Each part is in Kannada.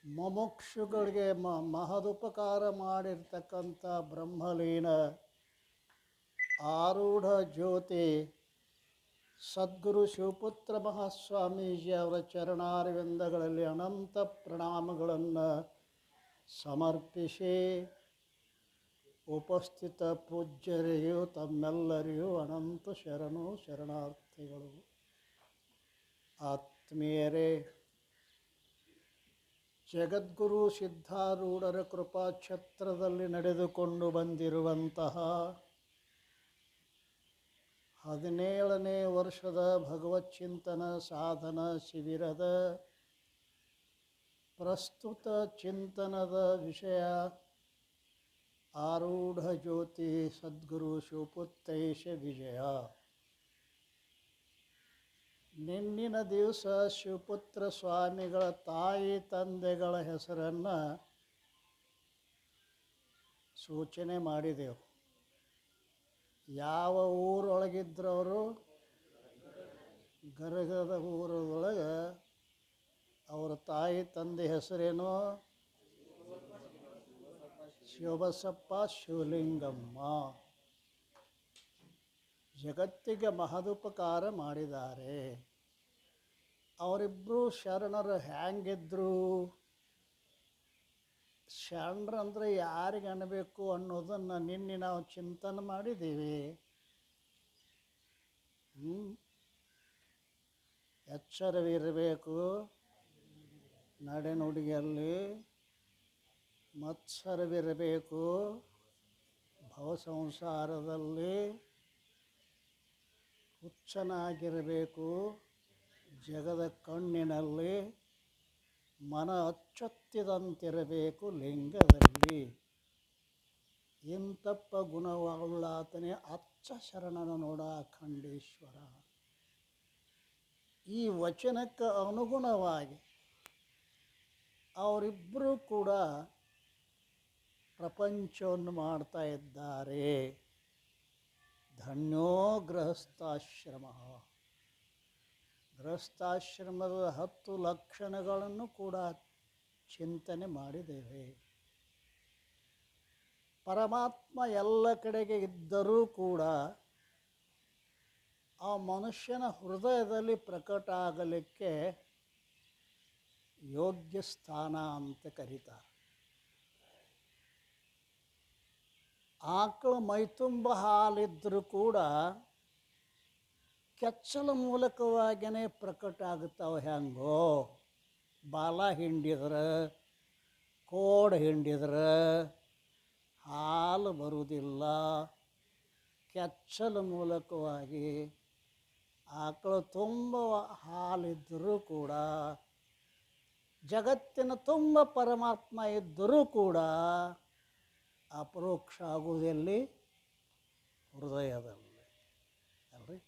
ಮುಮುಕ್ಷುಗಳಿಗೆ ಮಹದುಪಕಾರ ಮಾಡಿರ್ತಕ್ಕಂಥ ಬ್ರಹ್ಮಲೀನ ಆರೂಢ ಜ್ಯೋತಿ ಸದ್ಗುರು ಶಿವಪುತ್ರ ಮಹಾಸ್ವಾಮೀಜಿ ಅವರ ಚರಣಾರವಿಂದಗಳಲ್ಲಿ ಅನಂತ ಪ್ರಣಾಮಗಳನ್ನು ಸಮರ್ಪಿಸಿ ಉಪಸ್ಥಿತ ಪೂಜ್ಯರಿಗೂ ತಮ್ಮೆಲ್ಲರಿಗೂ ಅನಂತ ಶರಣಾರ್ಥಿಗಳು. ಆತ್ಮೀಯರೇ, ಜಗದ್ಗುರು ಸಿದ್ಧಾರೂಢರ ಕೃಪಾಛತ್ರದಲ್ಲಿ ನಡೆದುಕೊಂಡು ಬಂದಿರುವಂತಹ 17ನೇ ವರ್ಷದ ಭಗವಚ್ಚಿಂತನ ಸಾಧನ ಶಿಬಿರದ ಪ್ರಸ್ತುತ ಚಿಂತನದ ವಿಷಯ ಆರೂಢ ಜ್ಯೋತಿ ಸದ್ಗುರು ಶಿವಪುತ್ತೇಶ ವಿಜಯ. ನಿನ್ನಿನ ದಿವಸ ಶಿವಪುತ್ರ ಸ್ವಾಮಿಗಳ ತಾಯಿ ತಂದೆಗಳ ಹೆಸರನ್ನು ಸೂಚನೆ ಮಾಡಿದೆವು. ಯಾವ ಊರೊಳಗಿದ್ರವರು? ಗರಗದ ಊರೊಳಗೆ. ಅವರ ತಾಯಿ ತಂದೆ ಹೆಸರೇನು? ಶಿವಬಸಪ್ಪ ಶಿವಲಿಂಗಮ್ಮ. ಜಗತ್ತಿಗೆ ಮಹದುಪಕಾರ ಮಾಡಿದ್ದಾರೆ. ಅವರಿಬ್ಬರು ಶರಣರು ಹ್ಯಾಂಗಿದ್ರು? ಶರಣರಂದ್ರೆ ಯಾರಿಗೆ ಅನ್ನಬೇಕು ಅನ್ನೋದನ್ನು ನಿನ್ನೆ ನಾವು ಚಿಂತನೆ ಮಾಡಿದ್ದೀವಿ. ಎಚ್ಚರವಿರಬೇಕು ನಡೆನುಡಿಯಲ್ಲಿ, ಮತ್ಸರವಿರಬೇಕು ಭವಸಂಸಾರದಲ್ಲಿ, ಹುಚ್ಚನಾಗಿರಬೇಕು ಜಗದ ಕಣ್ಣಿನಲ್ಲಿ, ಮನ ಅಚ್ಚೊತ್ತಿದಂತಿರಬೇಕು ಲಿಂಗದಲ್ಲಿ. ಇಂತಪ್ಪ ಗುಣವುಳ್ಳಾತನೇ ಅಚ್ಚ ಶರಣನ ನೋಡ ಖಂಡೇಶ್ವರ. ಈ ವಚನಕ್ಕೆ ಅನುಗುಣವಾಗಿ ಅವರಿಬ್ಬರೂ ಕೂಡ ಪ್ರಪಂಚವನ್ನು ಮಾಡ್ತಾ ಇದ್ದಾರೆ. ಧನ್ಯೋ ಗೃಹಸ್ಥಾಶ್ರಮ. ಗೃಹಸ್ಥಾಶ್ರಮದ 10 ಲಕ್ಷಣಗಳನ್ನು ಕೂಡ ಚಿಂತನೆ ಮಾಡಿದ್ದೇವೆ. ಪರಮಾತ್ಮ ಎಲ್ಲ ಕಡೆಗೆ ಇದ್ದರೂ ಕೂಡ ಆ ಮನುಷ್ಯನ ಹೃದಯದಲ್ಲಿ ಪ್ರಕಟ ಆಗಲಿಕ್ಕೆ ಯೋಗ್ಯ ಸ್ಥಾನ ಅಂತ ಕರೀತಾರೆ. ಆಕಳು ಮೈತುಂಬ ಹಾಲಿದ್ರೂ ಕೂಡ ಕೆಚ್ಚಲ ಮೂಲಕವಾಗಿಯೇ ಪ್ರಕಟ ಆಗುತ್ತಾವೆ. ಹೆಂಗೋ ಬಾಲ ಹಿಂಡಿದ್ರೆ, ಕೋಡ್ ಹಿಂಡಿದ್ರೆ ಹಾಲು ಬರುವುದಿಲ್ಲ. ಕೆಚ್ಚಲ ಮೂಲಕವಾಗಿ ಆಕಳು ತುಂಬ ಹಾಲಿದ್ದರೂ ಕೂಡ, ಜಗತ್ತಿನ ತುಂಬ ಪರಮಾತ್ಮ ಇದ್ದರೂ ಕೂಡ ಅಪರೋಕ್ಷ ಆಗುವುದೆಲ್ಲಿ? ಹೃದಯದಲ್ಲಿ ಅಲ್ರಿ.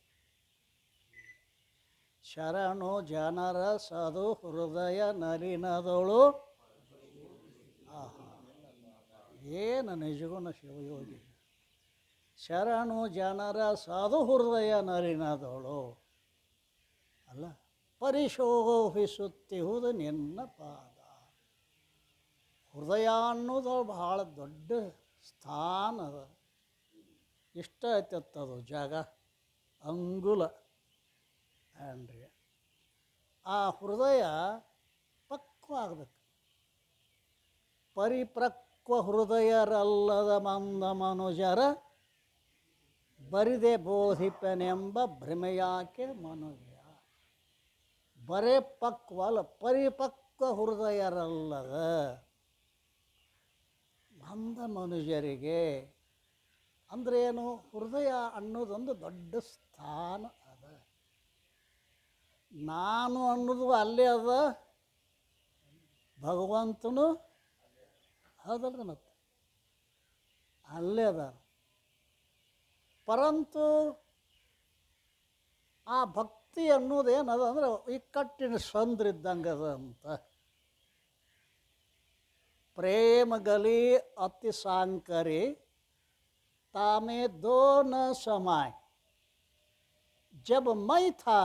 ಶರಣು ಜನರ ಸದು ಹೃದಯ ನಲಿನದಳು. ಆಹಾ, ಏನು ನಿಜಗುಣ ಶಿವಯೋಗಿ. ಶರಣು ಜನರ ಸಾಧು ಹೃದಯ ನಲಿನದಳು ಅಲ್ಲ, ಪರಿಶೋಭಿಸುತ್ತಿಹುದು ನಿನ್ನ ಪಾದ. ಹೃದಯ ಅನ್ನೋದು ಭಾಳ ದೊಡ್ಡ ಸ್ಥಾನ ಅದ. ಇಷ್ಟ ಐತತ್ತದು ಜಾಗ, ಅಂಗುಲ ಏನ್ರಿ. ಆ ಹೃದಯ ಪಕ್ವ ಆಗಬೇಕು. ಪರಿಪ್ರಕ್ವ ಹೃದಯರಲ್ಲದ ಮಂದ ಮನುಜರ ಬರಿದೆ ಬೋಧಿಪನೆಂಬ ಭ್ರಮೆಯಾಕೆ ಮನುಜ. ಬರೇ ಪಕ್ವ ಅಲ್ಲ, ಪರಿಪಕ್ವ ಹೃದಯರಲ್ಲದ ಮಂದ ಮನುಜರಿಗೆ ಅಂದರೆ ಏನು? ಹೃದಯ ಅನ್ನೋದೊಂದು ದೊಡ್ಡ ಸ್ಥಾನ ಅದ. ನಾನು ಅನ್ನೋದು ಅಲ್ಲೇ ಅದ, ಭಗವಂತನು ಹೌದಲ್ರಿ, ಮತ್ತೆ ಅಲ್ಲೇ ಅದ. ಪರಂತು ಆ ಭಕ್ತಿ ಅನ್ನೋದೇನದ ಅಂದ್ರೆ ಇಕ್ಕಟ್ಟಿನ ಸಂದ್ರಿದ್ದಂಗೆ ಅದ ಅಂತ. प्रेम गली अति सांकरे तामे दो न समाए, जब मैं था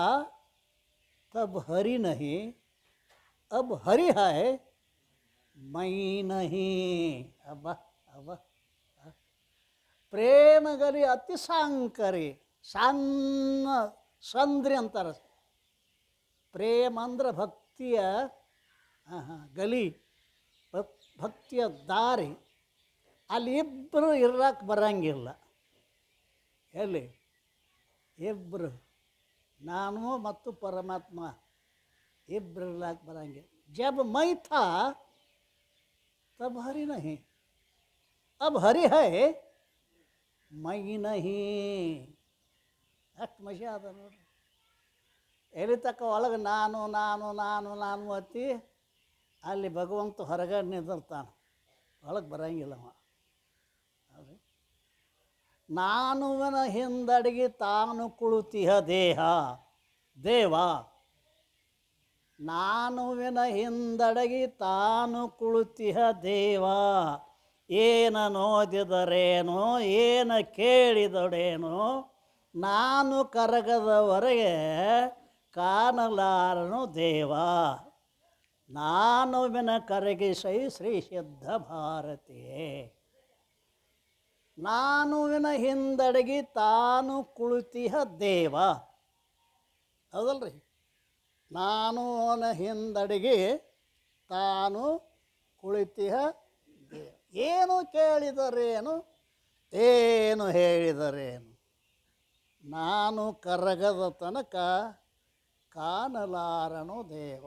तब हरि नहीं, अब हरि है मೈ ನಹಿ. ಅಬ್ಬ ಅಬ್ಬ ಪ್ರೇಮಗಲಿ ಅತಿ ಸಾಂಕರಿ ಸಣ್ಣ ಸಂದ್ರಿ ಅಂತಾರೆ. ಪ್ರೇಮ ಅಂದ್ರೆ ಭಕ್ತಿಯ ಗಲಿ, ಭಕ್ತಿಯ ದಾರಿ. ಅಲ್ಲಿ ಇಬ್ಬರು ಇರಕ್ಕೆ ಬರಂಗಿಲ್ಲ. ಎಲ್ಲಿ ಇಬ್ಬರು, ನಾನು ಮತ್ತು ಪರಮಾತ್ಮ ಇಬ್ಬರು ಇರ್ಲಾಕೆ ಬರಂಗಿಲ್ಲ. जब मैं था तब हरि नहीं, अब हरि है मैं नहीं. ಅಷ್ಟು ಮಜಾ ಅದ ನೋಡ್ರಿ. ಎಲ್ಲಿ ತಕ್ಕ ಒಳಗೆ ನಾನು ನಾನು ನಾನು ನಾನು ಅತಿ ಅಲ್ಲಿ ಭಗವಂತ ಹೊರಗಡೆ ನಿಂದಿರ್ತಾನೆ, ಒಳಗೆ ಬರಂಗಿಲ್ಲ ಅವ. ಅಲ್ರಿ, ನಾನುವನ ಹಿಂದಡಿಗೆ ತಾನು ಕುಳಿತಿಹ ದೇಹ ದೇವ. ನಾನುವಿನ ಹಿಂದಡಗಿ ತಾನು ಕುಳಿತಿಹ ದೇವ. ಏನ ನೋದಿದರೇನೋ ಏನ ಕೇಳಿದಡೇನೋ ನಾನು ಕರಗದವರೆಗೆ ಕಾಣಲಾರನು ದೇವ. ನಾನುವಿನ ಕರಗಿಸೈ ಶ್ರೀ ಸಿದ್ಧ ಭಾರತಿಯೇ. ನಾನುವಿನ ಹಿಂದಡಗಿ ತಾನು ಕುಳಿತಿಹ ದೇವ. ಹೌದಲ್ರಿ, ನಾನು ಅವನ ಹಿಂದಡಿಗೆ ತಾನು ಕುಳಿತಿಹ ದೇವ. ಏನು ಕೇಳಿದರೇನು ಏನು ಹೇಳಿದರೇನು ನಾನು ಕರಗದ ತನಕ ಕಾಣಲಾರನು ದೇವ.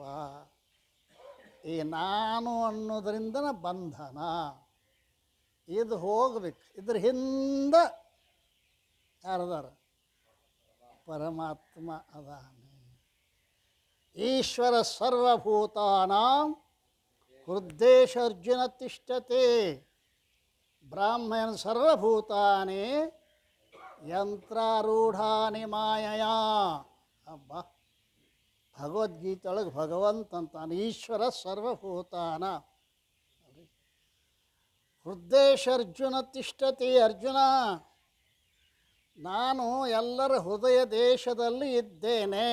ಈ ನಾನು ಅನ್ನೋದರಿಂದನ ಬಂಧನ. ಇದು ಹೋಗ್ಬೇಕು. ಇದ್ರ ಹಿಂದೆ ಯಾರದಾರ? ಪರಮಾತ್ಮ ಅದಾನೆ. ಈಶ್ವರ ಸರ್ವಭೂತಾನಾಂ ಹೃದ್ದೇಶ ಅರ್ಜುನ ತಿಷ್ಠತೆ. ಬ್ರಾಹ್ಮಣ ಸರ್ವಭೂತಾನಿ ಯಂತ್ರಾರೂಢಾನಿ ಮಾಯಾ. ಅಬ್ಬ, ಭಗವದ್ಗೀತೆ ಒಳಗೆ ಭಗವಂತ ಅಂತಾನೆ ಈಶ್ವರ ಸರ್ವಭೂತಾನ. ಹೃದ್ದೇಶ ಅರ್ಜುನ ತಿಷ್ಠತೆ. ಅರ್ಜುನ, ನಾನು ಎಲ್ಲರ ಹೃದಯ ದೇಶದಲ್ಲಿ ಇದ್ದೇನೆ.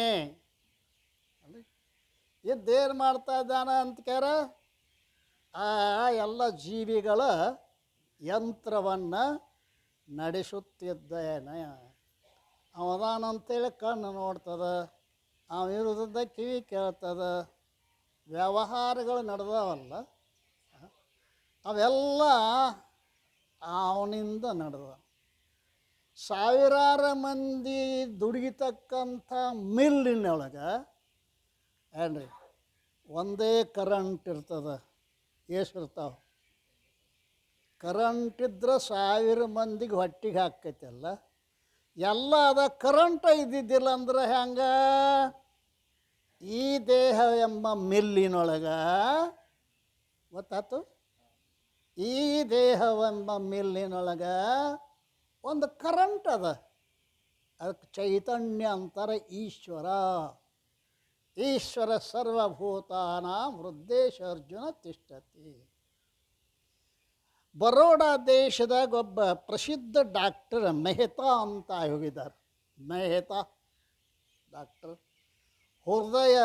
ಇದ್ದೇನು ಮಾಡ್ತಾ ಇದ್ದಾನ ಅಂತ ಕೇರ, ಆ ಎಲ್ಲ ಜೀವಿಗಳ ಯಂತ್ರವನ್ನು ನಡೆಸುತ್ತಿದ್ದೇನೆ. ಅವದಾನಂತೇಳಿ ಕಣ್ಣು ನೋಡ್ತದ, ಅವ ಇರೋದ್ರಿಂದ ಕಿವಿ ಕೇಳ್ತದ. ವ್ಯವಹಾರಗಳು ನಡೆದವಲ್ಲ, ಅವೆಲ್ಲ ಅವನಿಂದ ನಡೆದ. ಸಾವಿರಾರು ಮಂದಿ ದುಡಿತಕ್ಕಂಥ ಮಿಲ್ಲಿನೊಳಗೆ ಏನ್ರಿ ಒಂದೇ ಕರೆಂಟ್ ಇರ್ತದೆ. ಎಷ್ಟಿರ್ತಾವೆ? ಕರೆಂಟ್ ಇದ್ರೆ 1000 ಮಂದಿಗೆ ಹೊಟ್ಟಿಗೆ ಹಾಕೈತಲ್ಲ. ಎಲ್ಲ ಅದ, ಕರೆಂಟ್ ಇದ್ದಿದ್ದಿಲ್ಲ ಅಂದ್ರೆ ಹೆಂಗೆ? ಈ ದೇಹ ಎಂಬ ಮಿಲ್ಲಿನೊಳಗೆ ಗೊತ್ತಾಯ್ತು? ಈ ದೇಹವೆಂಬ ಮಿಲ್ಲಿನೊಳಗೆ ಒಂದು ಕರೆಂಟ್ ಅದ, ಅದಕ್ಕೆ ಚೈತನ್ಯ ಅಂತಾರೆ ಈಶ್ವರ. ಈಶ್ವರ ಸರ್ವಭೂತಾನಾಂ ಹೃದ್ದೇಶ ಅರ್ಜುನ ತಿಷ್ಠತಿ. ಬರೋಡಾ ದೇಶದಾಗ ಒಬ್ಬ ಪ್ರಸಿದ್ಧ ಡಾಕ್ಟರ್ ಮೆಹ್ತಾ ಅಂತ ಹೋಗಿದ್ದಾರೆ. ಮೆಹ್ತಾ ಡಾಕ್ಟರ್ ಹೃದಯ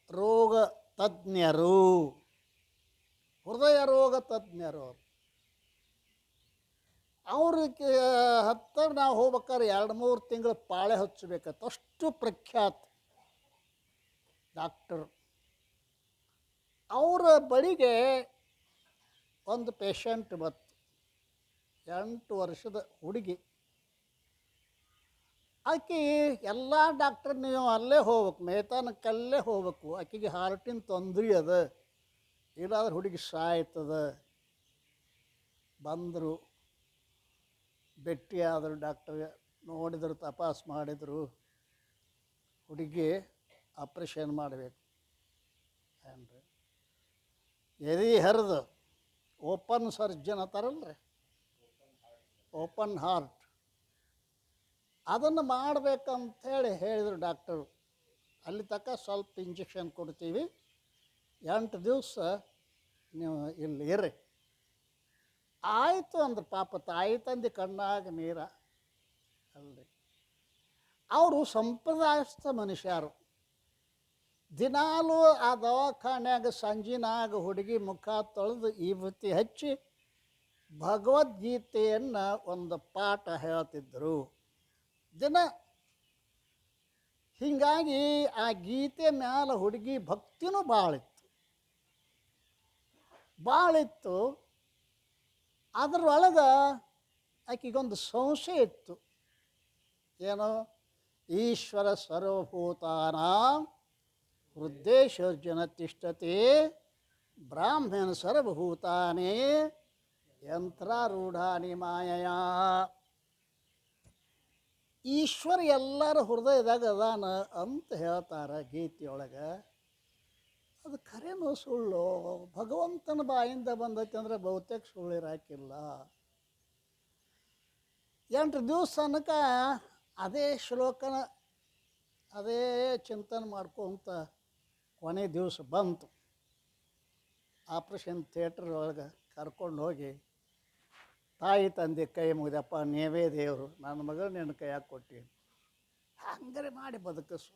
ರೋಗ ತಜ್ಞರು. ಹೃದಯ ರೋಗ ತಜ್ಞರು ಅವ್ರಿಗೆ ಹತ್ತಿರ ನಾವು ಹೋಗ್ಬೇಕಾದ್ರೆ 2-3 ತಿಂಗಳು ಪಾಳೆ ಹಚ್ಚಬೇಕಂತ, ಅಷ್ಟು ಪ್ರಖ್ಯಾತ ಡಾಕ್ಟರ್. ಅವರ ಬಳಿಗೆ ಒಂದು ಪೇಷಂಟ್ ಬಂತು, 8 ವರ್ಷದ ಹುಡುಗಿ. ಆಕೆ ಎಲ್ಲ ಡಾಕ್ಟರ್ ನೀವು ಅಲ್ಲೇ ಹೋಗ್ಬೇಕು, ಮೆಹ್ತಾನಕ್ಕಲ್ಲೇ ಹೋಗ್ಬೇಕು, ಆಕೆಗೆ ಹಾರ್ಟಿನ ತೊಂದರೆ ಅದ, ಇಲ್ಲಾದ್ರೆ ಹುಡುಗಿ ಸಾಯ್ತದ. ಬಂದರು, ಭೇಟಿಯಾದರು, ಡಾಕ್ಟರ್ ನೋಡಿದರು, ತಪಾಸ್ ಮಾಡಿದರು. ಹುಡುಗಿ ಆಪ್ರೇಷನ್ ಮಾಡಬೇಕು ಏನ್ರಿ, ಎದೆ ಹರಿದು ಓಪನ್ ಸರ್ಜನ್ ಅಂತಾರಲ್ರಿ, ಓಪನ್ ಹಾರ್ಟ್, ಅದನ್ನು ಮಾಡಬೇಕಂಥೇಳಿ ಹೇಳಿದರು ಡಾಕ್ಟರು. ಅಲ್ಲಿ ತನಕ ಸ್ವಲ್ಪ ಇಂಜೆಕ್ಷನ್ ಕೊಡ್ತೀವಿ, 8 ದಿವಸ ನೀವು ಇಲ್ಲಿ ಇರ್ರಿ. ಆಯಿತು ಅಂದ್ರೆ ಪಾಪ ತಾಯಿ ತಂದೆ ಕಣ್ಣಾಗ ನೀರ ಅಲ್ರಿ. ಅವರು ಸಂಪ್ರದಾಯಸ್ಥ ಮನುಷ್ಯರು. ದಿನಾಲೂ ಆ ದವಾಖಾನ್ಯಾಗ ಸಂಜಿನಾಗ ಹುಡುಗಿ ಮುಖ ತೊಳೆದು ಈ ಬುತ್ತಿ ಹಚ್ಚಿ ಭಗವದ್ಗೀತೆಯನ್ನು ಒಂದು ಪಾಠ ಹೇಳ್ತಿದ್ದರು ದಿನ. ಹೀಗಾಗಿ ಆ ಗೀತೆ ಮ್ಯಾಲ ಹುಡುಗಿ ಭಕ್ತಿನೂ ಭಾಳಿತ್ತು. ಅದರೊಳಗೆ ಆಕೆಗೊಂದು ಸಂಶಯ ಇತ್ತು. ಏನು? ಈಶ್ವರ ಸರ್ವಭೂತಾನಾಂ ಹೃದಯೇಶರ್ಜುನ ತಿಷ್ಠತೆ ಬ್ರಾಹ್ಮಣ ಸರ್ವಭೂತಾನಿ ಯಂತ್ರಾರೂಢಾನಿ ಮಾಯಾ. ಈಶ್ವರ ಎಲ್ಲರ ಹೃದಯದಾಗ ಅದಾನ ಅಂತ ಹೇಳ್ತಾರೆ ಗೀತೆಯೊಳಗೆ. ಅದು ಖರೇನೋ ಸುಳ್ಳು? ಭಗವಂತನ ಬಾಯಿಂದ ಬಂದೈತೆ ಅಂದರೆ ಬಹುತೇಕ ಸುಳ್ಳಿರಾಕಿಲ್ಲ. 8 ದಿವಸ ತನಕ ಅದೇ ಶ್ಲೋಕನ ಅದೇ ಚಿಂತನೆ ಮಾಡ್ಕೊಂತ ಕೊನೆ ದಿವಸ ಬಂತು. ಆಪ್ರೇಷನ್ ಥಿಯೇಟ್ರ್ ಒಳಗೆ ಕರ್ಕೊಂಡು ಹೋಗಿ ತಾಯಿ ತಂದೆ ಕೈ ಮುಗಿದಪ್ಪ, ನೀವೇ ದೇವರು, ನನ್ನ ಮಗಳು ನಿನ್ನ ಕೈಯಾಗ ಕೊಟ್ಟಿ, ಹಂಗಾರೆ ಮಾಡಿ ಬದುಕಿಸು,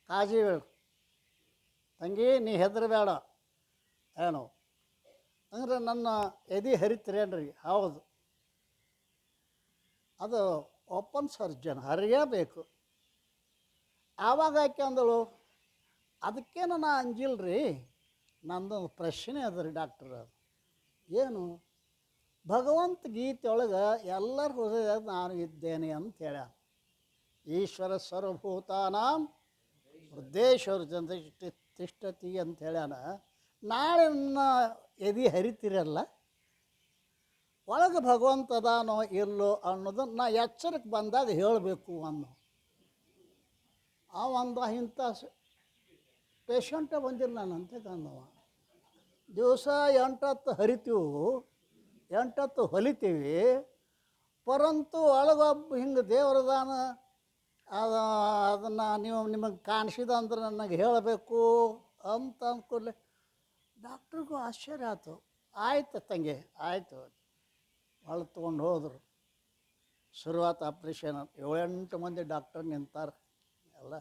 ಕಾಳಜಿ ಬೇಡ ತಂಗಿ, ನೀ ಹೆದರಬೇಡ ಏನು ಅಂದ್ರೆ ನನ್ನ ಎದೆ ಹರಿತೀರೇನ್ರಿ? ಹೌದು, ಅದು ಓಪನ್ ಸರ್ಜನ್ ಹರಿಯಬೇಕು. ಆವಾಗ ಆಕೆ ಅಂದಳು, ಅದಕ್ಕೇನು ನಾ ಅಂಜಿಲ್ರಿ, ನಂದೊಂದು ಪ್ರಶ್ನೆ ಅದ ರೀ ಡಾಕ್ಟರ್. ಏನು? ಭಗವಂತ ಗೀತೆಯೊಳಗೆ ಎಲ್ಲರ ಹೃದಯದಾಗ ನಾನು ಇದ್ದೇನೆ ಅಂತ ಹೇಳ್ಯ. ಈಶ್ವರ ಸರ್ವಭೂತಾನಾಂ ಹೃದಯೇಶರ್ಜುನ ತಿಷ್ಠತಿ ಅಂತ ಹೇಳ್ಯಾನ. ನಾಳೆ ನನ್ನ ಎದೆ ಹರಿತೀರಲ್ಲ, ಒಳಗೆ ಭಗವಂತ ಅದಾನೋ ಇಲ್ಲೋ ಅನ್ನೋದನ್ನು ನಾ ಎಚ್ಚರಕ್ಕೆ ಬಂದಾಗ ಹೇಳಬೇಕು ಅನ್ನೋ. ಒಂದು ಇಂಥ ಪೇಷಂಟೇ ಬಂದಿಲ್ಲ ನಾನಂತೆ ಕಂದವ. ದಿವಸ 8 ಹೊತ್ತು ಹರಿತೀವಿ, 8 ಹೊತ್ತು ಹೊಲಿತೀವಿ, ಪರಂತು ಒಳಗೊಬ್ಬ ಹಿಂಗೆ ದೇವ್ರದಾನ ಅದನ್ನು ನೀವು ನಿಮಗೆ ಕಾಣಿಸಿದ ಅಂದ್ರೆ ನನಗೆ ಹೇಳಬೇಕು ಅಂತ ಅಂದ್ಕೂಡಲೇ ಡಾಕ್ಟ್ರಿಗೂ ಆಶ್ಚರ್ಯ ಆಯ್ತು. ಆಯ್ತು ತಂಗಿ, ಆಯಿತು, ಒಳಗೆ ತೊಗೊಂಡು ಹೋದರು. ಶುರುವಾತು ಆಪ್ರೇಷನ್. 7-8 ಮಂದಿ ಡಾಕ್ಟರ್ ನಿಂತಾರೆ ಎಲ್ಲ.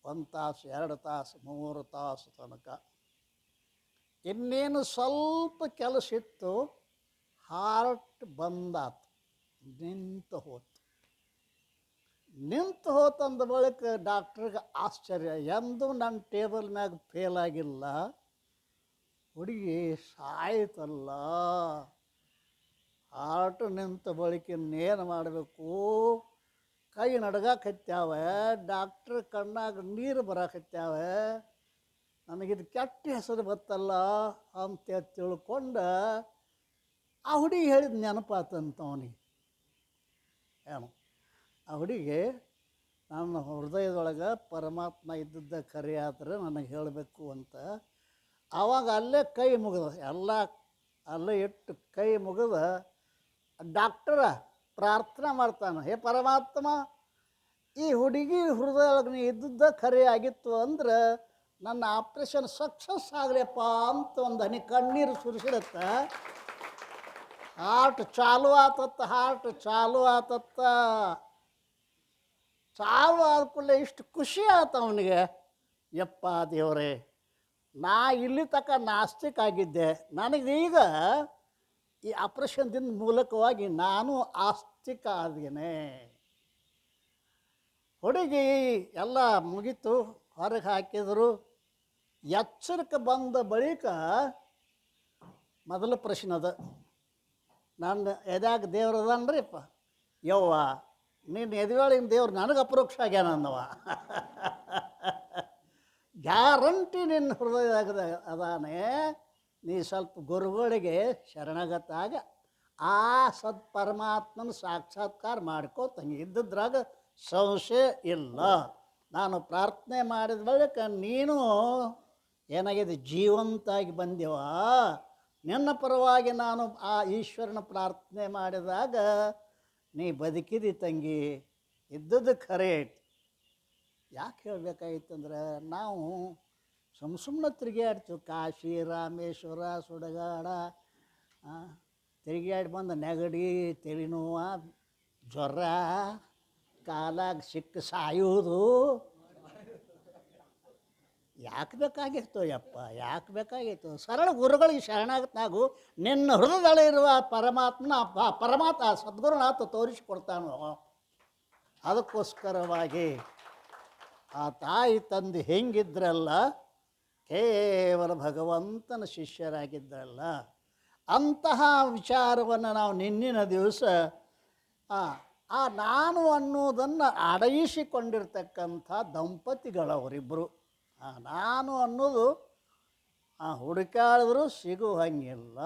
1 ತಾಸು, 2 ತಾಸು, 3 ತಾಸು ತನಕ. ಇನ್ನೇನು ಸ್ವಲ್ಪ ಕೆಲಸ ಇತ್ತು, ಹಾರ್ಟ್ ಬಂದಾತು, ನಿಂತು ಹೋತಂದ ಬಳಿಕ ಡಾಕ್ಟ್ರಿಗೆ ಆಶ್ಚರ್ಯ. ಎಂದೂ ನನ್ನ ಟೇಬಲ್ ಮ್ಯಾಗ ಫೇಲ್ ಆಗಿಲ್ಲ, ಹುಡುಗಿ ಸಾಯ್ತಲ್ಲ, ಹಾರ್ಟ್ ನಿಂತ ಬಳಿಕ ಇನ್ನೇನು ಮಾಡಬೇಕು? ಕೈ ನಡ್ಗಾಕತ್ಯಾವ, ಡಾಕ್ಟ್ರ್ ಕಣ್ಣಾಗ ನೀರು ಬರಾಕತ್ಯಾವ, ನನಗಿದು ಕೆಟ್ಟ ಹೆಸರು ಬತ್ತಲ್ಲ ಅಂತ ತಿಳ್ಕೊಂಡು ಆ ಹುಡುಗಿ ಹೇಳಿದ ನೆನಪಾತಂತ ಅವನಿಗೆ. ಏನು? ಆ ಹುಡುಗಿ ನನ್ನ ಹೃದಯದೊಳಗೆ ಪರಮಾತ್ಮ ಇದ್ದದ್ದ ಖರೆ ಆದರೆ ನನಗೆ ಹೇಳಬೇಕು ಅಂತ. ಆವಾಗ ಅಲ್ಲೇ ಕೈ ಮುಗಿದ, ಎಲ್ಲ ಅಲ್ಲೇ ಇಟ್ಟು ಕೈ ಮುಗಿದ ಡಾಕ್ಟರ ಪ್ರಾರ್ಥನೆ ಮಾಡ್ತಾನೆ, ಹೇ ಪರಮಾತ್ಮ, ಈ ಹುಡುಗಿ ಹೃದಯದೊಳಗೆ ನೀ ಇದ್ದದ್ದ ಖರೆ ಆಗಿತ್ತು ಅಂದ್ರೆ ನನ್ನ ಆಪ್ರೇಷನ್ ಸಕ್ಸಸ್ ಆಗಲಿಯಪ್ಪ ಅಂತ ಒಂದು ಹನಿ ಕಣ್ಣೀರು ಸುರಿಸಿಡತ್ತ. ಹಾರ್ಟ್ ಚಾಲು ಆತತ್ತ. ಚಾಲು ಆದ ಕೂಡಲೇ ಇಷ್ಟು ಖುಷಿ ಆತ ಅವನಿಗೆ. ಯಪ್ಪ ದೇವರೇ, ನಾ ಇಲ್ಲಿ ತನಕ ನಾಸ್ತಿಕ ಆಗಿದ್ದೆ, ನನಗೀಗ ಈ ಆಪ್ರೇಷನ್ದಿಂದ ಮೂಲಕವಾಗಿ ನಾನು ಆಸ್ತಿಕ ಆದೇನೆ. ಹುಡುಗಿ ಎಲ್ಲ ಮುಗೀತು, ಹೊರಗೆ ಹಾಕಿದರು. ಎಚ್ಚರಿಕೆ ಬಂದ ಬಳಿಕ ಮೊದಲ ಪ್ರಶ್ನೆ ಅದ, ನನ್ನ ಎದ್ಯಾಗ ದೇವ್ರು ಅದನ್ರಿಪ್ಪ. ಯವ್ವ, ನೀನು ಎದೆಯೊಳಗಿನ ದೇವ್ರು ನನಗೆ ಅಪರೋಕ್ಷ ಆಗ್ಯಾನ ಅಂದವ. ಗ್ಯಾರಂಟಿ ನಿನ್ನ ಹೃದಯದಾಗ ಅದಾನೆ, ನೀ ಸ್ವಲ್ಪ ಗುರುಗಳಿಗೆ ಶರಣಗತ್ತಾಗ ಆ ಪರಮಾತ್ಮನ ಸಾಕ್ಷಾತ್ಕಾರ ಮಾಡ್ಕೋ ತಂಗಿ, ಇದ್ದದ್ರಾಗ ಸಂಶಯ ಇಲ್ಲ. ನಾನು ಪ್ರಾರ್ಥನೆ ಮಾಡಿದ ಬಳಿಕ ನೀನು ಏನಾಗಿದೆ, ಜೀವಂತಾಗಿ ಬಂದೆವ. ನಿನ್ನ ಪರವಾಗಿ ನಾನು ಆ ಈಶ್ವರನ ಪ್ರಾರ್ಥನೆ ಮಾಡಿದಾಗ ನೀ ಬದುಕಿದಿ ತಂಗಿ, ಇದ್ದದ್ದು ಖರೆ. ಯಾಕೆ ಹೇಳಬೇಕಾಗಿತ್ತಂದ್ರೆ, ನಾವು ಸುಮ್ಮನೆ ತಿರುಗಾಡ್ತೀವಿ, ಕಾಶಿ ರಾಮೇಶ್ವರ ಸುಡಗಾಡ ತಿರುಗಾಡಿ ಬಂದು ನೆಗಡಿ, ತಲೆನೋವು, ಜ್ವರ, ಕಾಲಾಗ ಸಿಕ್ಕ ಸಾಯುವುದು, ಯಾಕೆ ಬೇಕಾಗಿತ್ತು ಯಪ್ಪ, ಯಾಕೆ ಬೇಕಾಗಿತ್ತು? ಸರಳ ಗುರುಗಳಿಗೆ ಶರಣಾಗತ್ನಾಗು, ನಿನ್ನ ಹೃದಯದಲ್ಲಿರುವ ಪರಮಾತ್ಮನ ಪರಮಾತ್ಮ ಸದ್ಗುರುನಾಥ ತೋರಿಸಿಕೊಡ್ತಾನೋ. ಅದಕ್ಕೋಸ್ಕರವಾಗಿ ಆ ತಾಯಿ ತಂದೆ ಹೆಂಗಿದ್ರಲ್ಲ, ಕೇವಲ ಭಗವಂತನ ಶಿಷ್ಯರಾಗಿದ್ದರಲ್ಲ, ಅಂತಹ ವಿಚಾರವನ್ನು ನಾವು ನಿನ್ನಿನ ದಿವಸ ನಾನು ಅನ್ನೋದನ್ನು ಅಡಗಿಸಿಕೊಂಡಿರ್ತಕ್ಕಂಥ ದಂಪತಿಗಳವರಿಬ್ಬರು. ನಾನು ಅನ್ನೋದು ಹುಡುಕಾಡಿದ್ರೂ ಸಿಗುವಂಗಿಲ್ಲ.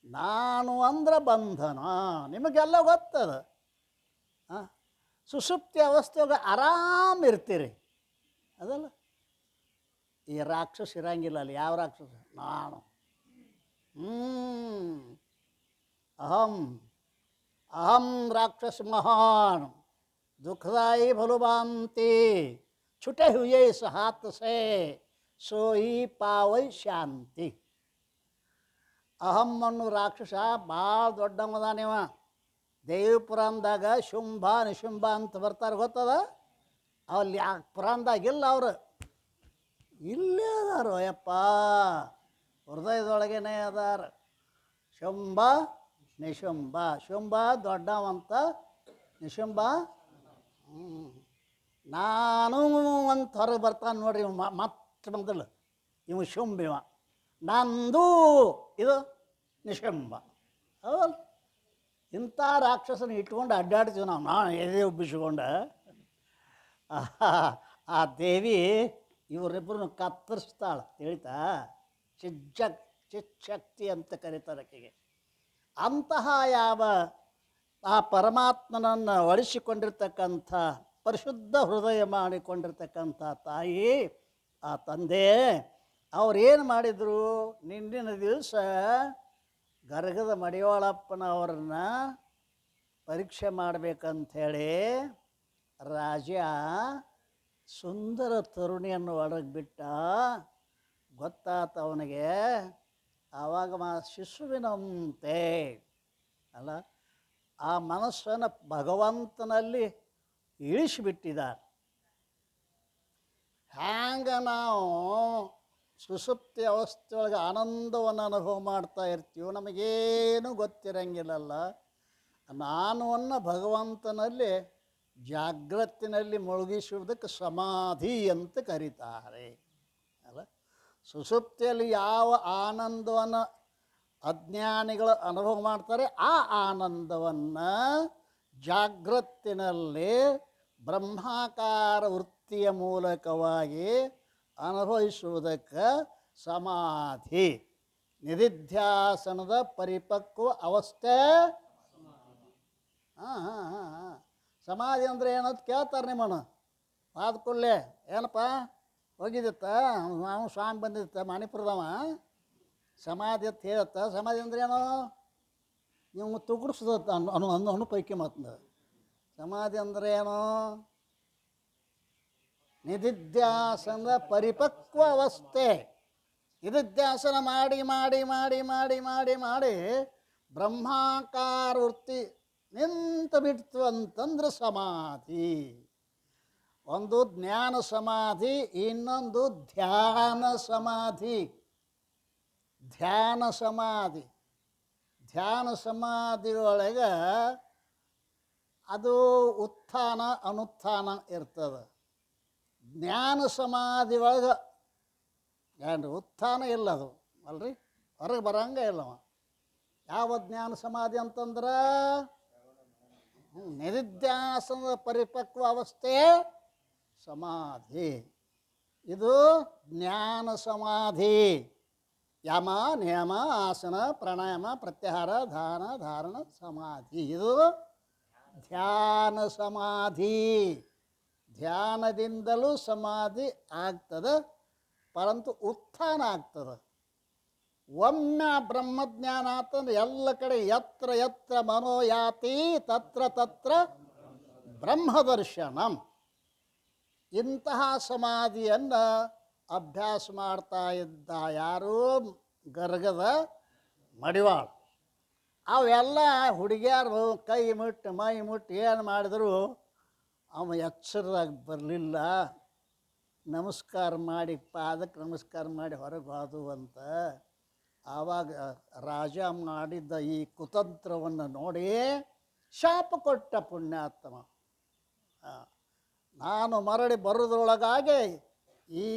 ನಾನು ಅಂದ್ರೆ ಬಂಧನ, ನಿಮಗೆಲ್ಲ ಗೊತ್ತದ. ಸುಷುಪ್ತಿ ಅವಸ್ಥೆಯಾಗ ಆರಾಮಿರ್ತೀರಿ ಅದಲ್ಲ. ಈ ರಾಕ್ಷಸ ಇರಂಗಿಲ್ಲ ಅಲ್ಲಿ. ಯಾವ ರಾಕ್ಷಸ? ನಾನು. ಅಹಂ ಅಹಂ ರಾಕ್ಷಸ ಮಹಾನ್ दुखदाई भलुबांति छुटे हुए इस हाथ से सोई पावೈ ಶಾಂತಿ. ಅಹಂ ಅನ್ನೋ ರಾಕ್ಷಸ ಭಾಳ ದೊಡ್ಡವದಾನಿವ. ದೇವಿ ಪುರಾಣದಾಗ ಶುಂಭ ನಿಶುಂಭ ಅಂತ ಬರ್ತಾರೆ, ಗೊತ್ತದ? ಅಲ್ಲಿ ಆ ಪುರಾಣದಾಗಿಲ್ಲ ಅವರು. ಇಲ್ಲೇ ಅದಾರು ಅಯ್ಯಪ್ಪ, ಹೃದಯದೊಳಗೇನೆ ಅದಾರ. ಶುಂಭ ನಿಶುಂಭ. ಶುಂಭ ದೊಡ್ಡವಂತ, ನಿಶುಂಭ ನಾನು ಅಂತ ಹೊರಗೆ ಬರ್ತಾನೆ ನೋಡ್ರಿ. ಮತ್ತೆ ಮೊದಲು ಇವು ಶುಂಭಿವ, ನಂದು ಇದು ನಿಶುಂಭ. ಹೌದಲ್ಲ? ಇಂಥ ರಾಕ್ಷಸನ ಇಟ್ಕೊಂಡು ಅಡ್ಡಾಡ್ತೀವಿ ನಾವು ಎದೆ ಉಬ್ಬಿಸ್ಕೊಂಡು. ಆ ದೇವಿ ಇವರಿಬ್ಬರನ್ನು ಕತ್ತರಿಸ್ತಾಳೆ, ತಿಳಿತಾ? ಚಿಚ್ಚಕ್ತಿ ಅಂತ ಕರೀತಾರೆ ಆಕೆಗೆ. ಅಂತಹ ಯಾವ ಆ ಪರಮಾತ್ಮನನ್ನು ಒಳಿಸಿಕೊಂಡಿರ್ತಕ್ಕಂಥ, ಪರಿಶುದ್ಧ ಹೃದಯ ಮಾಡಿಕೊಂಡಿರ್ತಕ್ಕಂಥ ತಾಯಿ, ಆ ತಂದೆ ಅವ್ರೇನು ಮಾಡಿದರು? ನಿನ್ನಿನ ದಿವಸ ಗರ್ಗದ ಮಡಿವಾಳಪ್ಪನವ್ರನ್ನ ಪರೀಕ್ಷೆ ಮಾಡಬೇಕಂಥೇಳಿ ರಾಜ ಸುಂದರ ತರುಣಿಯನ್ನು ಒಳಗೆ ಬಿಟ್ಟ. ಗೊತ್ತಾತ ಅವನಿಗೆ. ಆವಾಗ ಶಿಶುವಿನಂತೆ ಅಲ್ಲ, ಆ ಮನಸ್ಸನ್ನು ಭಗವಂತನಲ್ಲಿ ಇಳಿಸಿಬಿಟ್ಟಿದ್ದಾರೆ. ಹ್ಯಾಂಗ ನಾವು ಸುಷುಪ್ತಿ ಅವಸ್ಥೆಯೊಳಗೆ ಆನಂದವನ್ನು ಅನುಭವ ಮಾಡ್ತಾ ಇರ್ತೀವೋ, ನಮಗೇನು ಗೊತ್ತಿರಂಗಿಲ್ಲಲ್ಲ. ನಾನು ಅನ್ನೋ ಭಗವಂತನಲ್ಲಿ ಜಾಗೃತಿನಲ್ಲಿ ಮುಳುಗಿಸುವುದಕ್ಕೆ ಸಮಾಧಿ ಅಂತ ಕರೀತಾರೆ ಅಲ್ಲ. ಸುಷುಪ್ತಿಯಲ್ಲಿ ಯಾವ ಆನಂದವನ್ನು ಅಜ್ಞಾನಿಗಳು ಅನುಭವ ಮಾಡ್ತಾರೆ, ಆ ಆನಂದವನ್ನು ಜಾಗೃತಿನಲ್ಲಿ ಬ್ರಹ್ಮಾಕಾರ ವೃತ್ತಿಯ ಮೂಲಕವಾಗಿ ಅನುಭವಿಸುವುದಕ್ಕೆ ಸಮಾಧಿ. ನಿಧಿಧ್ಯಾಸನದ ಪರಿಪಕ್ವ ಅವಸ್ಥೆ. ಸಮಾಧಿ ಅಂದರೆ ಏನಂತ ಕೇಳ್ತಾರೆ ನಿಮ್ಮನ್ನು. ಆದ ಕೂಡಲೇ ಏನಪ್ಪ ಹೋಗಿದಿತ್ತ, ನಾವು ಸ್ವಾಮಿ ಬಂದಿತ್ತ ಮಣಿಪುರದವ, ಸಮಾಧಿ ಅಂತ ಹೇಳುತ್ತ. ಸಮಾಧಿ ಅಂದ್ರೆ ಏನೋ ನೀವು ತುಗುಡಿಸ್ದತ್ತ ಅನು ಪೈಕಿ ಮಾತಂದ. ಸಮಾಧಿ ಅಂದ್ರೆ ಏನೋ ನಿಧಿಧ್ಯಾಸನದ ಪರಿಪಕ್ವ ಅವಸ್ಥೆ. ನಿಧಿಧ್ಯಾಸನ ಮಾಡಿ ಮಾಡಿ ಮಾಡಿ ಮಾಡಿ ಮಾಡಿ ಮಾಡಿ ಬ್ರಹ್ಮಾಕಾರ ವೃತ್ತಿ ನಿಂತು ಬಿಡ್ತು ಅಂತಂದ್ರೆ ಸಮಾಧಿ. ಒಂದು ಜ್ಞಾನ ಸಮಾಧಿ, ಇನ್ನೊಂದು ಧ್ಯಾನ ಸಮಾಧಿ. ಧ್ಯಾನ ಸಮಾಧಿ, ಧ್ಯಾನ ಸಮಾಧಿಯೊಳಗೆ ಅದು ಉತ್ಥಾನ ಅನುತ್ಥಾನ ಇರ್ತದೆ. ಜ್ಞಾನ ಸಮಾಧಿ ಒಳಗೆ ಏನ್ರಿ ಉತ್ಥಾನ ಇಲ್ಲ, ಅದು ಅಲ್ರಿ, ಹೊರಗೆ ಬರಂಗೆ ಇಲ್ಲವ. ಯಾವ ಜ್ಞಾನ ಸಮಾಧಿ ಅಂತಂದ್ರೆ ನಿಧಿಧ್ಯಾಸನದ ಪರಿಪಕ್ವ ಅವಸ್ಥೆ ಸಮಾಧಿ. ಇದು ಜ್ಞಾನ ಸಮಾಧಿ. ಯಮ ನಿಯಮ ಆಸನ ಪ್ರಾಣಾಯಾಮ ಪ್ರತ್ಯಾಹಾರ ಧಾನ ಧಾರಣ ಸಮಾಧಿ. ಇದು ಧ್ಯಾನ ಸಮಾಧಿ. ಧ್ಯಾನದಿಂದಲೂ ಸಮಾಧಿ ಆಗ್ತದೆ, ಪರಂತು ಉತ್ಥಾನ ಆಗ್ತದೆ. ಒಮ್ಮೆ ಬ್ರಹ್ಮಜ್ಞಾನ ಅಂತಂದ್ರೆ ಎಲ್ಲ ಕಡೆ ಯತ್ರ ಯತ್ರ ಮನೋಯಾತಿ ತತ್ರ ತತ್ರ ಬ್ರಹ್ಮದರ್ಶನಂ. ಇಂತಹ ಸಮಾಧಿಯನ್ನು ಅಭ್ಯಾಸ ಮಾಡ್ತಾ ಇದ್ದ ಯಾರು? ಗರ್ಗದ ಮಡಿವಾಳ. ಅವೆಲ್ಲ ಹುಡುಗಿಯಾರು ಕೈ ಮುಟ್ಟು ಮೈ ಮುಟ್ಟು ಏನು ಮಾಡಿದ್ರು ಅವ ಎಚ್ಚರದಾಗ ಬರಲಿಲ್ಲ. ನಮಸ್ಕಾರ ಮಾಡಿ ಪಾದಕ್ಕೆ ನಮಸ್ಕಾರ ಮಾಡಿ ಹೊರಗೆ ಹೋದು ಅಂತ. ಆವಾಗ ರಾಜ ಮಾಡಿದ್ದ ಈ ಕುತಂತ್ರವನ್ನು ನೋಡಿ ಶಾಪ ಕೊಟ್ಟ ಪುಣ್ಯಾತ್ಮ. ನಾನು ಮರಳಿ ಬರೋದ್ರೊಳಗಾಗಿ ಈ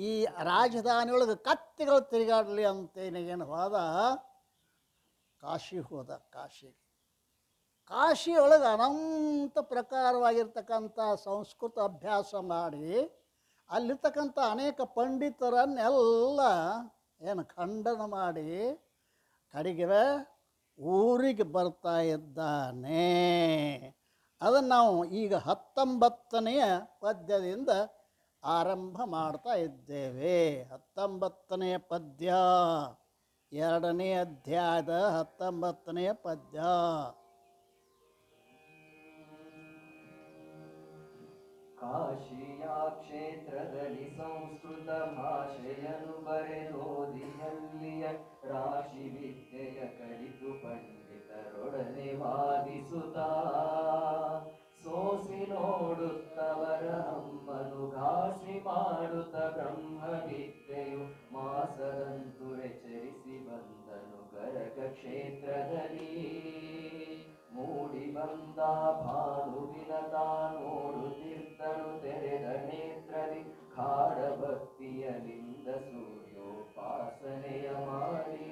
ಈ ರಾಜಧಾನಿಯೊಳಗೆ ಕತ್ತಿಗಳು ತಿರುಗಾಡಲಿ ಅಂತೇನೆ ಏನು ಹೋದ, ಕಾಶಿಗೆ ಹೋದ. ಕಾಶಿಯೊಳಗೆ ಅನಂತ ಪ್ರಕಾರವಾಗಿರ್ತಕ್ಕಂಥ ಸಂಸ್ಕೃತ ಅಭ್ಯಾಸ ಮಾಡಿ ಅಲ್ಲಿರ್ತಕ್ಕಂಥ ಅನೇಕ ಪಂಡಿತರನ್ನೆಲ್ಲ ಏನು ಖಂಡನ ಮಾಡಿ ಕಡೆಗೆ ಊರಿಗೆ ಬರ್ತಾ ಇದ್ದಾನೆ. ಅದನ್ನು ನಾವು ಈಗ 19ನೆಯ ಪದ್ಯದಿಂದ ಆರಂಭ ಮಾಡ್ತಾ ಇದ್ದೇವೆ. 19ನೆಯ ಪದ್ಯ, 2ನೇ ಅಧ್ಯಾಯದ 19ನೆಯ ಪದ್ಯ. ಕಾಶಿಯ ಕ್ಷೇತ್ರದಲ್ಲಿ ಸಂಸ್ಕೃತ ಭಾಷೆಯನ್ನು ಬರೆದೋದಿಯಲ್ಲಿಯ ರಾಶಿ ವಿದ್ಯೆಯ ಕಲಿತು ಪಂಡಿತರೊಡನೆ ವಾದಿಸುತ್ತಾ ಸೋಸಿ ನೋಡುತ್ತವರ ಅಮ್ಮನು ಘಾಸಿ ಮಾಡುತ್ತ ಬ್ರಹ್ಮ ವಿದ್ಯೆಯು ಮಾಸದಂತುರೆ ಚರಿಸಿ ಬಂದನು ಗರಗ ಕ್ಷೇತ್ರದಲ್ಲಿ. ಮೂಡಿ ಬಂದ ಭಾನುವಿನ ನೋಡುತ್ತಿದ್ದನು ತೆರೆದ ನೇತ್ರದಿ ಖಾಡ ಭಕ್ತಿಯಲಿಂದ ಸೂರ್ಯೋಪಾಸನೆಯ ಮಾಡಿ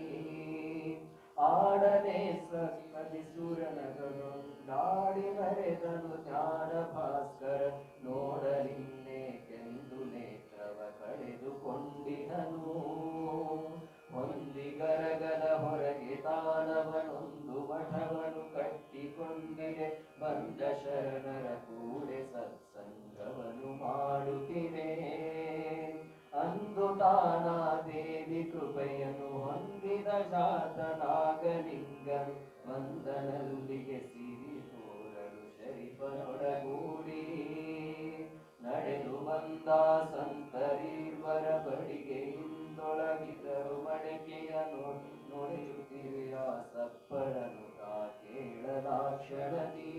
ಆಡನೆ ಸಕ್ಕದಿ ಸುರನಗನು ನಾಡಿ ಮರೆದನು ಜ್ಞಾನ ಭಾಸ್ಕರ ನೋಡಲಿನ್ನೇಕೆಂದು ನೇತ್ರವ ಕಳೆದುಕೊಂಡಿದನು. ಹೊಂದಿಗರಗದ ಹೊರಗೆ ತಾನವನೊಂದು ಮಠವನು ಕಟ್ಟಿಕೊಂಡಿದೆ ಬಂದ ಶರಣರ ಕೂಡೆ ಸತ್ಸಂಗವನು ಮಾಡುತ್ತಿದೆ. ಅಂದು ತಾನಾ ದೇವಿ ಕೃಪೆಯನ್ನು ಹೊಂದಿದ ಜಾತನಾಗಲಿಂಗನು ಮಂದನಲ್ಲಿಗೆ ಸಿರಿ ತೋರಲು ಶರೀಫನೊಡಗೂಡಿ ನಡೆದು ಬಂದ ಸಂತರೀರ್ವರ ಬಡಿಗೆ ಹಿಂದೊಳಗಿದರು ಮಡಕೆಯನು ನುಡಿಯುತ್ತಿರುವ ಸಪ್ಪಳನು ಕೇಳಲಾಕ್ಷಣದಿ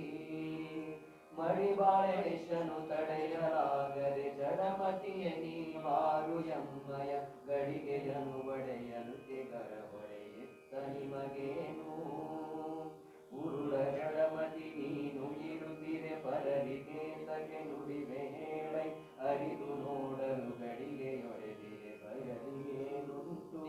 ಮಡಿಬಾಳೇಶನು ತಡೆಯಲಾಗದೆ ಜಡಮತಿಯ ನೀವಾರು ಎಮ್ಮಯ ಗಡಿಗೆಯನು ಒಡೆಯಂತೆ ಗರಬೊಡೆಯಿತ್ತ ನಿಮಗೇನು ಉರುಳ ಜಡಮತಿ ನೀನು ಇರುತ್ತಿರೆ ಪರರಿಗೆ ತಗೆ ನುಡಿವೆ ಹೇಳೈ ಅರಿದು ನೋಡಲು ಗಡಿಗೆಯೊಡೆದಿರೆ ಬಯಲಿಗೇನುಂಟು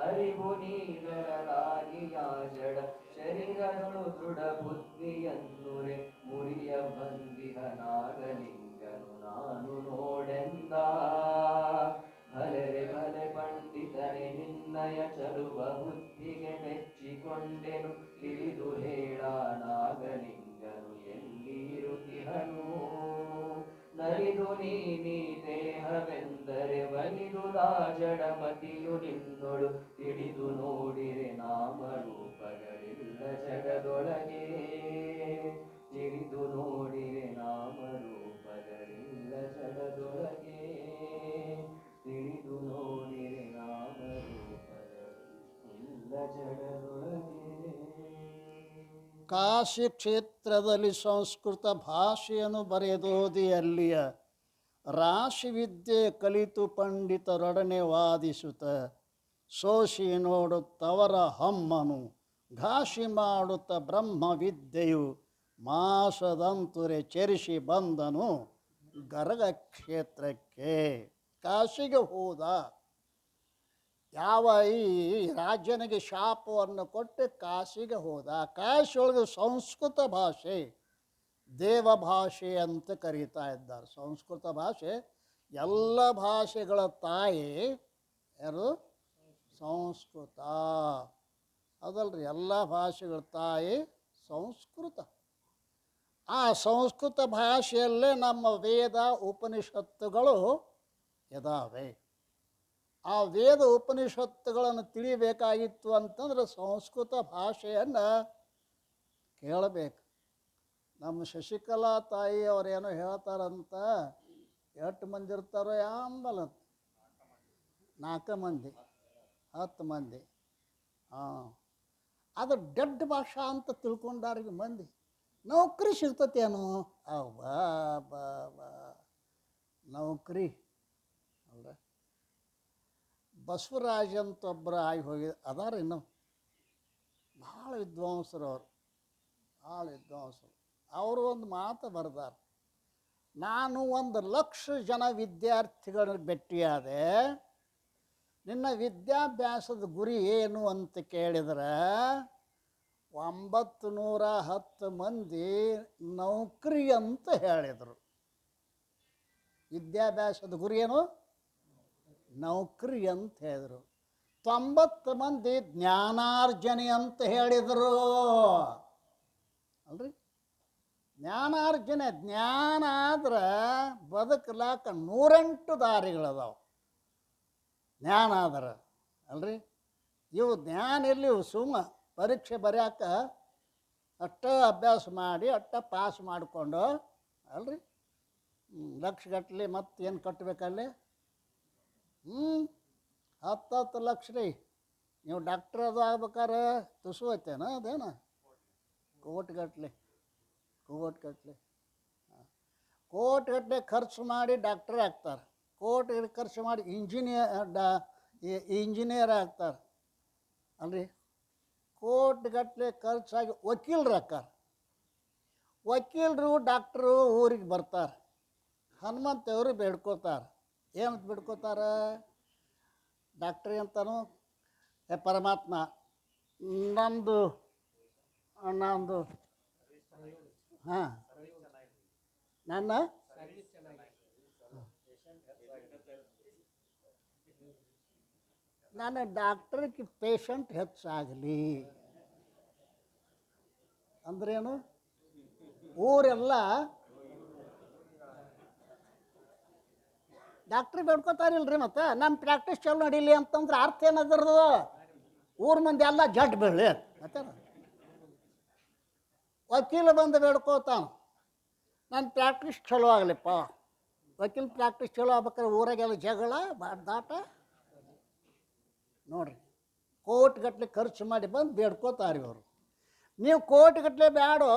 ಅರಿವು ನೀರಲಾಗಿಯ ಜಡ ಶರೀರಗಳು ದೃಢ ಬುದ್ಧಿಯನ್ನುರೆ ಮುರಿಯ ಬಂದಿಹ ನಾಗಲಿಂಗನು ನಾನು ನೋಡೆಂದ. ಭಲೆ ಭಲೆ ಪಂಡಿತನೆ ನಿನ್ನಯ ಚಲುವ ಬುದ್ಧಿಗೆ ಮೆಚ್ಚಿಕೊಂಡೆನು ತಿಳಿದು ಹೇಳ ನಾಗಲಿಂಗನು ಎಲ್ಲಿರುತ್ತಿಹನು. ನರಿದು ನೀ ದೇಹವೆಂದರೆ ಒಲಿದುದಾ ಜಡಮತಿಯು ನಿನ್ನೊಳು ತಿಳಿದು ನೋಡಿರೆ ನಾಮರೂಪಗಳಿಲ್ಲ ಜಗದೊಳಗೆ ತಿಳಿದು ನೋಡಿರೆ ನಾಮರೂಪಗಳಿಲ್ಲ ಜಗದೊಳಗೆ ತಿಳಿದು ನೋಡಿರೆ ನಾಮರೂಪಗಳಿಲ್ಲ ಜಗದೊಳಗೆ. ಕಾಶಿ ಕ್ಷೇತ್ರದಲ್ಲಿ ಸಂಸ್ಕೃತ ಭಾಷೆಯನ್ನು ಬರೆದೋದಿ ಅಲ್ಲಿಯ ರಾಶಿ ವಿದ್ಯೆ ಕಲಿತು ಪಂಡಿತರೊಡನೆ ವಾದಿಸುತ್ತ ಸೋಸಿ ನೋಡುತ್ತವರ ಹಮ್ಮನು ಘಾಸಿ ಮಾಡುತ್ತ ಬ್ರಹ್ಮ ವಿದ್ಯೆಯು ಮಾಸದಂತುರೆ ಚರಿಸಿ ಬಂದನು ಗರಗ ಕ್ಷೇತ್ರಕ್ಕೆ. ಕಾಶಿಗೆ ಹೋದ. ಯಾವ ಈ ರಾಜನಿಗೆ ಶಾಪವನ್ನು ಕೊಟ್ಟು ಕಾಶಿಗೆ ಹೋದ. ಕಾಶಿಯೊಳಗೆ ಸಂಸ್ಕೃತ ಭಾಷೆ ದೇವ ಭಾಷೆ ಅಂತ ಕರೀತಾ ಇದ್ದಾರೆ. ಸಂಸ್ಕೃತ ಭಾಷೆ ಎಲ್ಲ ಭಾಷೆಗಳ ತಾಯಿ ಯಾರು? ಸಂಸ್ಕೃತ. ಅದಲ್ರಿ, ಎಲ್ಲ ಭಾಷೆಗಳ ತಾಯಿ ಸಂಸ್ಕೃತ. ಆ ಸಂಸ್ಕೃತ ಭಾಷೆಯಲ್ಲೇ ನಮ್ಮ ವೇದ ಉಪನಿಷತ್ತುಗಳು ಇದ್ದಾವೆ. ಆ ವೇದ ಉಪನಿಷತ್ತುಗಳನ್ನು ತಿಳಿಬೇಕಾಗಿತ್ತು ಅಂತಂದ್ರೆ ಸಂಸ್ಕೃತ ಭಾಷೆಯನ್ನು ಕೇಳಬೇಕು. ನಮ್ಮ ಶಶಿಕಲಾ ತಾಯಿ ಅವರೇನೋ ಹೇಳ್ತಾರಂತ, 8 ಮಂದಿ ಇರ್ತಾರೋ ಯಾಂಬಲ, 4 ಮಂದಿ 10 ಮಂದಿ. ಅದು ಡೆಡ್ ಭಾಷಾ ಅಂತ ತಿಳ್ಕೊಂಡಾರಿಗೆ ಮಂದಿ. ನೌಕರಿ ಸಿಗ್ತತೇನು? ಬಾ ಬಾ ಬಾ ನೌಕರಿ ಅಲ್ಲ. ಬಸವರಾಜ್ ಅಂತ ಒಬ್ಬರು ಆಗಿ ಹೋಗಿ ಅದಾರ ಇನ್ನು ಭಾಳ ವಿದ್ವಾಂಸರು ಅವರು, ಭಾಳ ವಿದ್ವಾಂಸರು. ಅವರು ಒಂದು ಮಾತು ಬರ್ದಾರ, ನಾನು 1,00,000 ಜನ ವಿದ್ಯಾರ್ಥಿಗಳ ಭೇಟಿಯಾದೆ, ನಿನ್ನ ವಿದ್ಯಾಭ್ಯಾಸದ ಗುರಿ ಏನು ಅಂತ ಕೇಳಿದ್ರೆ 910 ಮಂದಿ ನೌಕರಿ ಅಂತ ಹೇಳಿದರು. ವಿದ್ಯಾಭ್ಯಾಸದ ಗುರಿ ಏನು? ನೌಕರಿ ಅಂತ ಹೇಳಿದರು. 90 ಮಂದಿ ಜ್ಞಾನಾರ್ಜನೆ ಅಂತ ಹೇಳಿದರು ಅಲ್ರಿ. ಜ್ಞಾನಾರ್ಜನೆ, ಜ್ಞಾನ ಆದ್ರೆ ಬದುಕಲಾಕ 108 ದಾರಿಗಳದಾವೆ. ಜ್ಞಾನ ಆದ್ರೆ ಅಲ್ರಿ. ಇವು ಜ್ಞಾನ ಎಲ್ಲಿ ಸುಮ್ಮ ಪರೀಕ್ಷೆ ಬರೆಯಾಕ ಅಷ್ಟ ಅಭ್ಯಾಸ ಮಾಡಿ ಅಷ್ಟ ಪಾಸ್ ಮಾಡಿಕೊಂಡು ಅಲ್ರಿ ಲಕ್ಷಗಟ್ಟಲೆ ಮತ್ತೇನು ಕಟ್ಟಬೇಕಲ್ಲಿ? 10 ಲಕ್ಷ ರೀ. ನೀವು ಡಾಕ್ಟ್ರ್ ಅದು ಆಗ್ಬೇಕಾರೆ ತುಸು ಐತೇನ ಅದೇನ? ಕೋಟಿಗಟ್ಟಲೆ ಕೋಟಿಗಟ್ಟಲೆ ಖರ್ಚು ಮಾಡಿ ಡಾಕ್ಟರ್ ಆಗ್ತಾರೆ, ಕೋಟಿ ಖರ್ಚು ಮಾಡಿ ಇಂಜಿನಿಯರ್ ಆಗ್ತಾರೆ ಅಲ್ರಿ. ಕೋಟಿಗಟ್ಟಲೆ ಖರ್ಚಾಗಿ ವಕೀಲರು ಹಾಕಾರ. ವಕೀಲರು ಡಾಕ್ಟ್ರು ಊರಿಗೆ ಬರ್ತಾರೆ, ಹನುಮಂತವರು ಬೇಡ್ಕೋತಾರೆ. ಏನಂತ ಬೇಡ್ಕೋತಾರೆ? ಡಾಕ್ಟ್ರಿ ಅಂತಾನು, ಪರಮಾತ್ಮ ನಂದು ಹಾಂ ನನ್ನ ಡಾಕ್ಟ್ರಿಗೆ ಪೇಷಂಟ್ ಹೆಚ್ಚಾಗಲಿ ಅಂದ್ರೇನು? ಊರೆಲ್ಲ ಡಾಕ್ಟ್ರಿ ಬೇಡ್ಕೋತಾರಿಲ್ರಿ. ಮತ್ತು ನಮ್ಮ ಪ್ರಾಕ್ಟೀಸ್ ಚಲೋ ನಡೀಲಿ ಅಂತಂದ್ರೆ ಅರ್ಥ ಏನದ್ರದು? ಊರ ಮಂದಿ ಎಲ್ಲ ಜಡ್ ಬೀಳಲಿ ಮತ್ತೆ. ವಕೀಲ ಬಂದು ಬೇಡ್ಕೋತಾನ, ನನ್ನ ಪ್ರಾಕ್ಟೀಸ್ ಚಲೋ ಆಗಲಿಪ್ಪ. ವಕೀಲ ಪ್ರಾಕ್ಟೀಸ್ ಚಲೋ ಆಗ್ಬೇಕಾದ್ರೆ ಊರಾಗೆಲ್ಲ ಜಗಳ ಬಾಡ್ದಾಟ ನೋಡ್ರಿ. ಕೋಟಿಗಟ್ಟಲೆ ಖರ್ಚು ಮಾಡಿ ಬಂದು ಬೇಡ್ಕೋತಾರೆ ಇವರು. ನೀವು ಕೋಟಿಗಟ್ಟಲೆ ಬೇಡೋ,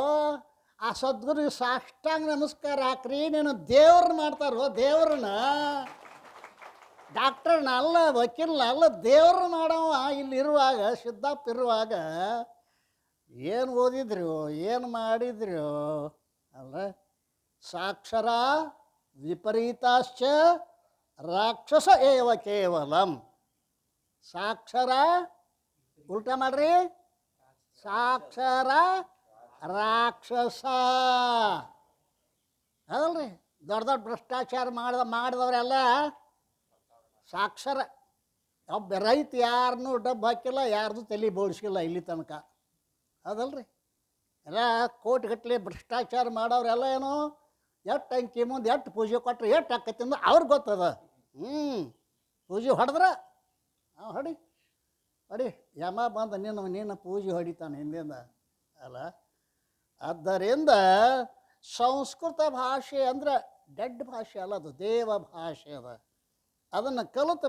ಆ ಸದ್ಗುರಿಗೆ ಸಾಷ್ಟಾಂಗ ನಮಸ್ಕಾರ ಹಾಕ್ರಿ. ನೀನು ದೇವ್ರನ್ನ ಮಾಡ್ತಾರೋ, ದೇವ್ರನ್ನ, ಡಾಕ್ಟ್ರನ್ನ ಅಲ್ಲ, ವಕೀಲನ ಅಲ್ಲ, ದೇವ್ರ ಮಾಡವ. ಇಲ್ಲಿರುವಾಗ ಸಿದ್ದಾಪ್ ಇರುವಾಗ ಏನು ಓದಿದ್ರಿ, ಏನು ಮಾಡಿದ್ರಿ ಅಲ್ಲ? ಸಾಕ್ಷರ ವಿಪರೀತಾಶ್ಚ ರಾಕ್ಷಸ ಏವ ಕೇವಲಂ. ಸಾಕ್ಷರ ಉಲ್ಟಾ ಮಾಡ್ರಿ, ಸಾಕ್ಷರ ರಾಕ್ಷಸ ಅದಲ್ರಿ. ದೊಡ್ಡ ದೊಡ್ಡ ಭ್ರಷ್ಟಾಚಾರ ಮಾಡಿದವರೆಲ್ಲ ಸಾಕ್ಷರ. ಒಬ್ಬ ರೈತ ಯಾರನ್ನೂ ಡಬ್ಬು ಹಾಕಿಲ್ಲ, ಯಾರ್ದು ತಲೆ ಬೋಳಿಸಿಲ್ಲ ಇಲ್ಲಿ ತನಕ ಅದಲ್ರಿ. ಎಲ್ಲ ಕೋಟಿಗಟ್ಟಲೆ ಭ್ರಷ್ಟಾಚಾರ ಮಾಡೋರೆಲ್ಲ ಏನು ಎಷ್ಟು ಅಂಕಿ ಮುಂದೆ ಎಷ್ಟು ಪೂಜೆ ಕೊಟ್ಟರೆ ಎಷ್ಟು ಆಕೈತಿ ಅಂದ್ರೆ ಅವ್ರಿಗೆ ಗೊತ್ತದ. ಪೂಜೆ ಹೊಡೆದ್ರೆ ಹೊಡಿ ಯಮ ಬಂದ ನೀನು ಪೂಜೆ ಹೊಡಿತಾನೆ ಹಿಂದಿಂದ ಅಲ್ಲ. ಆದ್ದರಿಂದ ಸಂಸ್ಕೃತ ಭಾಷೆ ಅಂದರೆ ಡೆಡ್ ಭಾಷೆ ಅಲ್ಲ, ಅದು ದೇವ ಭಾಷೆ ಅದ. ಅದನ್ನು ಕಲಿತ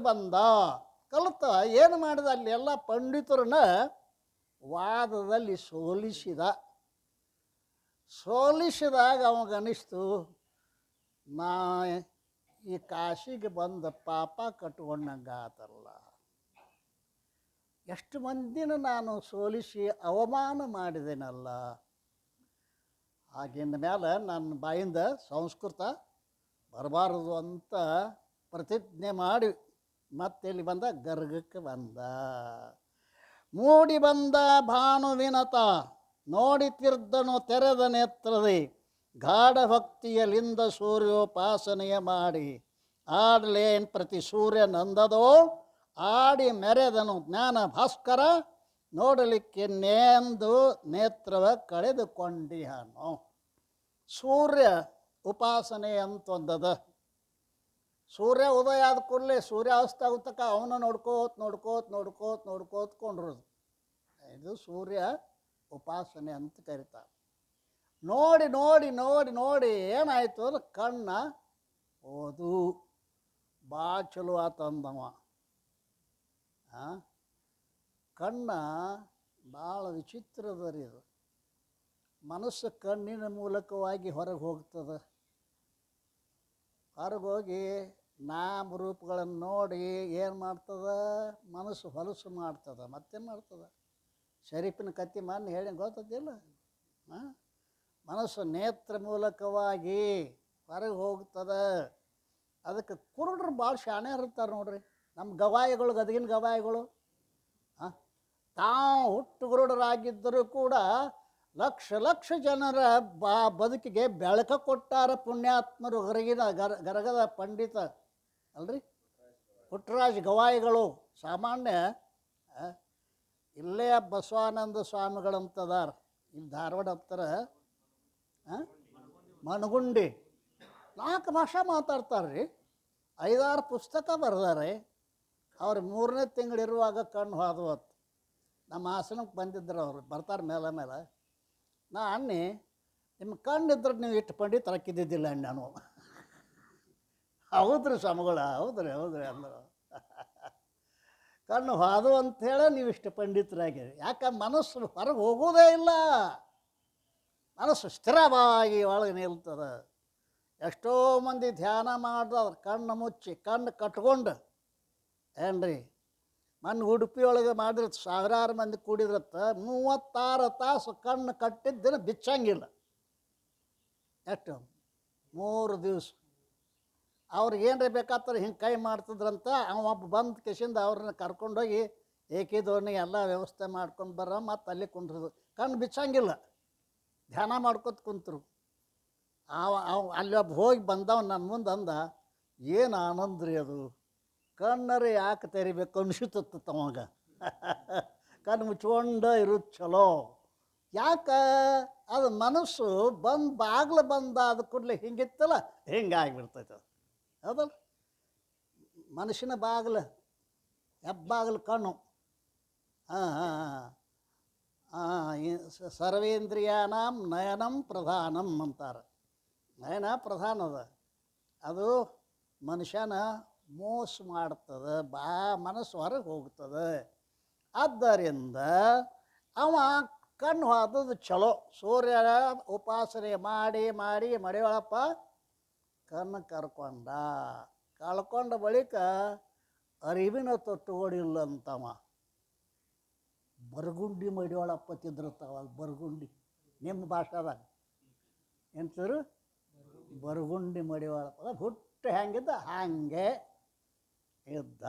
ಏನು ಮಾಡಿದ? ಅಲ್ಲಿ ಎಲ್ಲ ಪಂಡಿತರನ್ನ ವಾದದಲ್ಲಿ ಸೋಲಿಸಿದಾಗ ಅನಿಸ್ತು, ನಾ ಈ ಕಾಶಿಗೆ ಬಂದ ಪಾಪ ಕಟ್ಕೊಂಡಂಗೆ ಆತಲ್ಲ. ಎಷ್ಟು ಮಂದಿನ ನಾನು ಸೋಲಿಸಿ ಅವಮಾನ ಮಾಡಿದೇನಲ್ಲ. ಆಗಿನ ಮೇಲೆ ನನ್ನ ಬಾಯಿಂದ ಸಂಸ್ಕೃತ ಬರಬಾರದು ಅಂತ ಪ್ರತಿಜ್ಞೆ ಮಾಡಿ ಮತ್ತೆಲ್ಲಿ ಬಂದ? ಗರ್ಗಕ್ಕೆ ಬಂದ. ಮೂಡಿ ಬಂದ ಭಾನುವಿನತ ನೋಡಿತಿರ್ದನು ತೆರೆದ ನೇತ್ರದಿ, ಗಾಢ ಭಕ್ತಿಯಲಿಂದ ಸೂರ್ಯೋಪಾಸನೆಯ ಮಾಡಿ ಆಡಲೇನ್ ಪ್ರತಿ ಸೂರ್ಯ ನಂದದೋ, ಆಡಿ ಮೆರೆದನು ಜ್ಞಾನ ಭಾಸ್ಕರ, ನೋಡಲಿಕ್ಕೆ ನೇಂದು ನೇತ್ರವ ಕಳೆದುಕೊಂಡಿಹನು. ಸೂರ್ಯ ಉಪಾಸನೆ ಅಂತೊಂದದ. ಸೂರ್ಯ ಉದಯ ಆದ ಕೂಡಲೇ ಸೂರ್ಯಾಸ್ತ ಆಗುತ್ತಕ ಅವನ್ನ ನೋಡ್ಕೋತ್ಕೊಂಡಿರೋದು. ಇದು ಸೂರ್ಯ ಉಪಾಸನೆ ಅಂತ ಕರೀತಾರೆ. ನೋಡಿ ನೋಡಿ ನೋಡಿ ನೋಡಿ ಏನಾಯಿತು ಅಂದ್ರೆ ಕಣ್ಣ ಓದು ಭಾಳ ಚಲೋ ಆತಂದವ. ಕಣ್ಣ ಭಾಳ ವಿಚಿತ್ರದ ರೀ ಅದು. ಮನಸ್ಸು ಕಣ್ಣಿನ ಮೂಲಕವಾಗಿ ಹೊರಗೆ ಹೋಗ್ತದೆ. ಹೊರಗೋಗಿ ನಾಮರೂಪಗಳನ್ನು ನೋಡಿ ಏನು ಮಾಡ್ತದ, ಮನಸ್ಸು ಹೊಲಸು ಮಾಡ್ತದ. ಮತ್ತೇನು ಮಾಡ್ತದ? ಶರೀಫಿನ ಕತ್ತಿ ಮಾನ್ಯ ಹೇಳಿ ಗೊತ್ತದಿಲ್ಲ. ಮನಸ್ಸು ನೇತ್ರ ಮೂಲಕವಾಗಿ ಹೊರಗೆ ಹೋಗ್ತದೆ. ಅದಕ್ಕೆ ಕುರುಡ್ರು ಭಾಳ ಶಾಣೆ ಇರ್ತಾರೆ ನೋಡ್ರಿ. ನಮ್ಮ ಗವಾಯಿಗಳು, ಗದಗಿನ ಗವಾಯಿಗಳು ತಾವು ಹುಟ್ಟು ಕುರುಡರಾಗಿದ್ದರೂ ಕೂಡ ಲಕ್ಷ ಲಕ್ಷ ಜನರ ಬದುಕಿಗೆ ಬೆಳಕ ಕೊಟ್ಟಾರ ಪುಣ್ಯಾತ್ಮರು. ಹೊರಗಿನ ಗರಗದ ಪಂಡಿತ ಅಲ್ರಿ ಪುಟ್ಟರಾಜ್ ಗವಾಯಿಗಳು. ಸಾಮಾನ್ಯ ಇಲ್ಲೇ ಬಸವಾನಂದ ಸ್ವಾಮಿಗಳಂತದಾರ, ಇಲ್ಲಿ ಧಾರವಾಡ ಹತ್ತಿರ ಮನಗುಂಡಿ. 4 ಭಾಷೆ ಮಾತಾಡ್ತಾರೆ ರೀ, 5-6 ಪುಸ್ತಕ ಬರೆದಾರೆ. ಅವ್ರು 3ನೇ ತಿಂಗಳಿರುವಾಗ ಕಣ್ಣು ಹೋದವತ್ತು ನಮ್ಮ ಆಸನಕ್ಕೆ ಬಂದಿದ್ರು. ಅವರು ಬರ್ತಾರೆ ಮೇಲೆ ಮೇಲೆ. ನಾ ಅನ್ನಿ, ನಿಮ್ಮ ಕಣ್ಣಿದ್ರೆ ನೀವು ಇಟ್ಟು ಪಂಡಿತ ಹಾಕಿದ್ದಿದ್ದಿಲ್ಲ ಅಣ್ಣ ನಾನು. ಹೌದ್ರಿ ಸ್ವಾಮಿಗಳ, ಹೌದ್ರಿ ಅಂದರು. ಕಣ್ಣು ಹೋದು ಅಂಥೇಳಿ ನೀವು ಇಷ್ಟು ಪಂಡಿತರಾಗಿರಿ. ಯಾಕೆ ಮನಸ್ಸು ಹೊರಗೆ ಹೋಗೋದೇ ಇಲ್ಲ, ಮನಸ್ಸು ಸ್ಥಿರವಾಗಿ ಒಳಗೆ ನಿಲ್ತದೆ. ಎಷ್ಟೋ ಮಂದಿ ಧ್ಯಾನ ಮಾಡಿದ್ರೆ ಕಣ್ಣು ಮುಚ್ಚಿ ಕಣ್ಣು ಕಟ್ಕೊಂಡು ಏನ್ರಿ ಮೊನ್ನೆ ಉಡುಪಿಯೊಳಗೆ ಮಾಡಿರತ್ತೆ, 1000 ಮಂದಿ ಕೂಡಿದ್ರತ್ತ 36 ತಾಸು ಕಣ್ಣು ಕಟ್ಟಿದ್ದಿನ ಬಿಚ್ಚಂಗಿಲ್ಲ. ಎಷ್ಟು 3 ದಿವಸ ಅವ್ರಿಗೆ ಏನ್ರಿ ಬೇಕಾದ್ರೆ ಹಿಂಗೆ ಕೈ ಮಾಡ್ತಿದ್ರಂತ. ಒಬ್ಬ ಬಂದ ಕೆಸಿಂದ ಅವ್ರನ್ನ ಕರ್ಕೊಂಡೋಗಿ ಏಕಿದೋಣಿ ಎಲ್ಲ ವ್ಯವಸ್ಥೆ ಮಾಡ್ಕೊಂಡು ಬರೋ, ಮತ್ತು ಅಲ್ಲಿ ಕುಂಡ್ರದು. ಕಣ್ಣು ಬಿಚ್ಚಂಗಿಲ್ಲ, ಧ್ಯಾನ ಮಾಡ್ಕೊತ ಕುಂತರು. ಅಲ್ಲಿ ಒಬ್ಬ ಹೋಗಿ ಬಂದವ ನನ್ನ ಮುಂದೆ ಅಂದ, ಏನು ಆನಂದ ರೀ ಅದು, ಕಣ್ಣರೆ ಯಾಕೆ ತೆರಿಬೇಕು ಅನ್ಸುತ್ತ ತವಾಗ. ಕಣ್ಣು ಮುಚ್ಕೊಂಡು ಇರೋದು ಚಲೋ. ಯಾಕೆ? ಅದು ಮನಸ್ಸು ಬಾಗ್ಲು ಬಂದಾದ ಕೂಡಲೇ ಹಿಂಗಿತ್ತಲ್ಲ, ಹಿಂಗೆ ಆಗಿಬಿಡ್ತೈತೆ ಅದು. ಹೌದಲ್ಲ? ಮನುಷ್ಯನ ಬಾಗಿಲು ಹೆಬ್ಬಾಗಿಲು ಕಣ್ಣು. ಸರ್ವೇಂದ್ರಿಯಾನಾಂ ನಯನಂ ಪ್ರಧಾನಂ ಅಂತಾರೆ. ನಯನ ಪ್ರಧಾನ ಅದ. ಅದು ಮನುಷ್ಯನ ಮೋಸ ಮಾಡ್ತದೆ, ಮನಸ್ಸು ಹೊರಗೆ ಹೋಗ್ತದೆ. ಆದ್ದರಿಂದ ಅವ ಕಣ್ಣು ಹೋದದ್ದು ಚಲೋ. ಸೂರ್ಯ ಉಪಾಸನೆ ಮಾಡಿ ಮಾಡಿ ಮಡಿವಾಳಪ್ಪ ಕಣ್ಣು ಕಳ್ಕೊಂಡ ಬಳಿಕ ಅರಿವಿನ ತೊಟ್ಟುಗಳಿಲ್ಲ ಅಂತವ. ಬರಗುಂಡಿ ಮಡಿವಾಳಪ್ಪ ತಿದ್ರತ್ತವ. ಬರಗುಂಡಿ ನಿಮ್ಮ ಭಾಷಾದಾಗ ಎಂತರು ಬರಗುಂಡಿ ಮಡಿವಾಳಪ್ಪ. ಹುಟ್ಟು ಹೆಂಗಿದ್ದ ಹಾಗೆ ಇದ್ದ.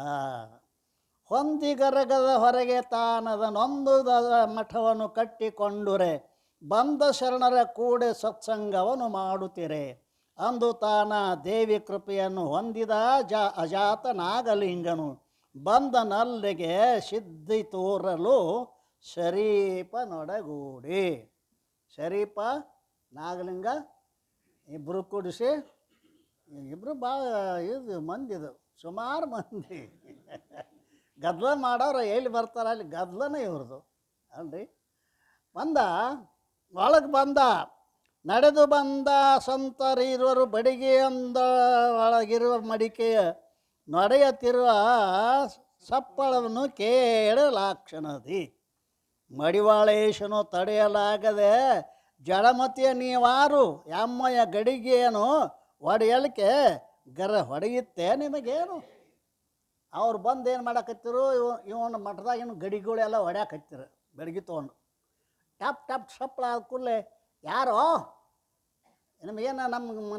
ಹೊಂದಿಗರಗದ ಹೊರಗೆ ತಾನದ ನೊಂದು ಮಠವನ್ನು ಕಟ್ಟಿಕೊಂಡುರೆ, ಬಂದ ಶರಣರ ಕೂಡೆ ಸತ್ಸಂಗವನ್ನು ಮಾಡುತ್ತಿರೆ. ಅಂದು ತಾನ ದೇವಿ ಕೃಪೆಯನ್ನು ಹೊಂದಿದ ಅಜಾತ ನಾಗಲಿಂಗನು, ಬಂದ ನಲ್ಲಿಗೆ ಸಿದ್ಧಿ ತೋರಲು ಶರೀಪ ನೊಡಗೂಡಿ. ಶರೀಪ ನಾಗಲಿಂಗ ಇಬ್ಬರು ಕೂಡಿಸಿ, ಇಬ್ಬರು ಭಾಳ ಇದು ಮಂದಿದು, ಸುಮಾರು ಮಂದಿ ಗದ್ಲ ಮಾಡೋರು ಎಲ್ಲಿ ಬರ್ತಾರ ಅಲ್ಲಿ ಗದ್ಲನೇ ಇವ್ರದು ಅಲ್ರಿ. ಒಳಗೆ ಬಂದ, ನಡೆದು ಬಂದ ಸಂತರಿರುವರು ಬಡಿಗೆ ಅಂದ ಒಳಗಿರುವ ಮಡಿಕೆಯ ನಡೆಯುತ್ತಿರುವ ಸಪ್ಪಳವನ್ನು ಕೇಳಲಾಕ್ಷಣದಿ. ಮಡಿವಾಳೇಶನು ತಡೆಯಲಾಗದೆ, ಜಡಮತಿಯ ನೀವಾರು ಯಮ್ಮಯ್ಯ ಗಡಿಗೆಯನ್ನು ಒಡೆಯಲಿಕ್ಕೆ ಹೊಡೆಯುತ್ತೆ ನಿಮಗೇನು? ಅವ್ರು ಬಂದು ಏನು ಮಾಡಾಕತ್ತಿರು, ಇವನು ಮಠದಾಗಿನ ಗಡಿಗಳೆಲ್ಲ ಹೊಡ್ಯಾಕತ್ತಿರು ಬೆಳಗ್ಗೆ ತೊಗೊಂಡು. ಟಪ್ ಸಪ್ಪಳ ಆದ ಕೂಡಲೇ, ಯಾರೋ ನಿಮಗೇನು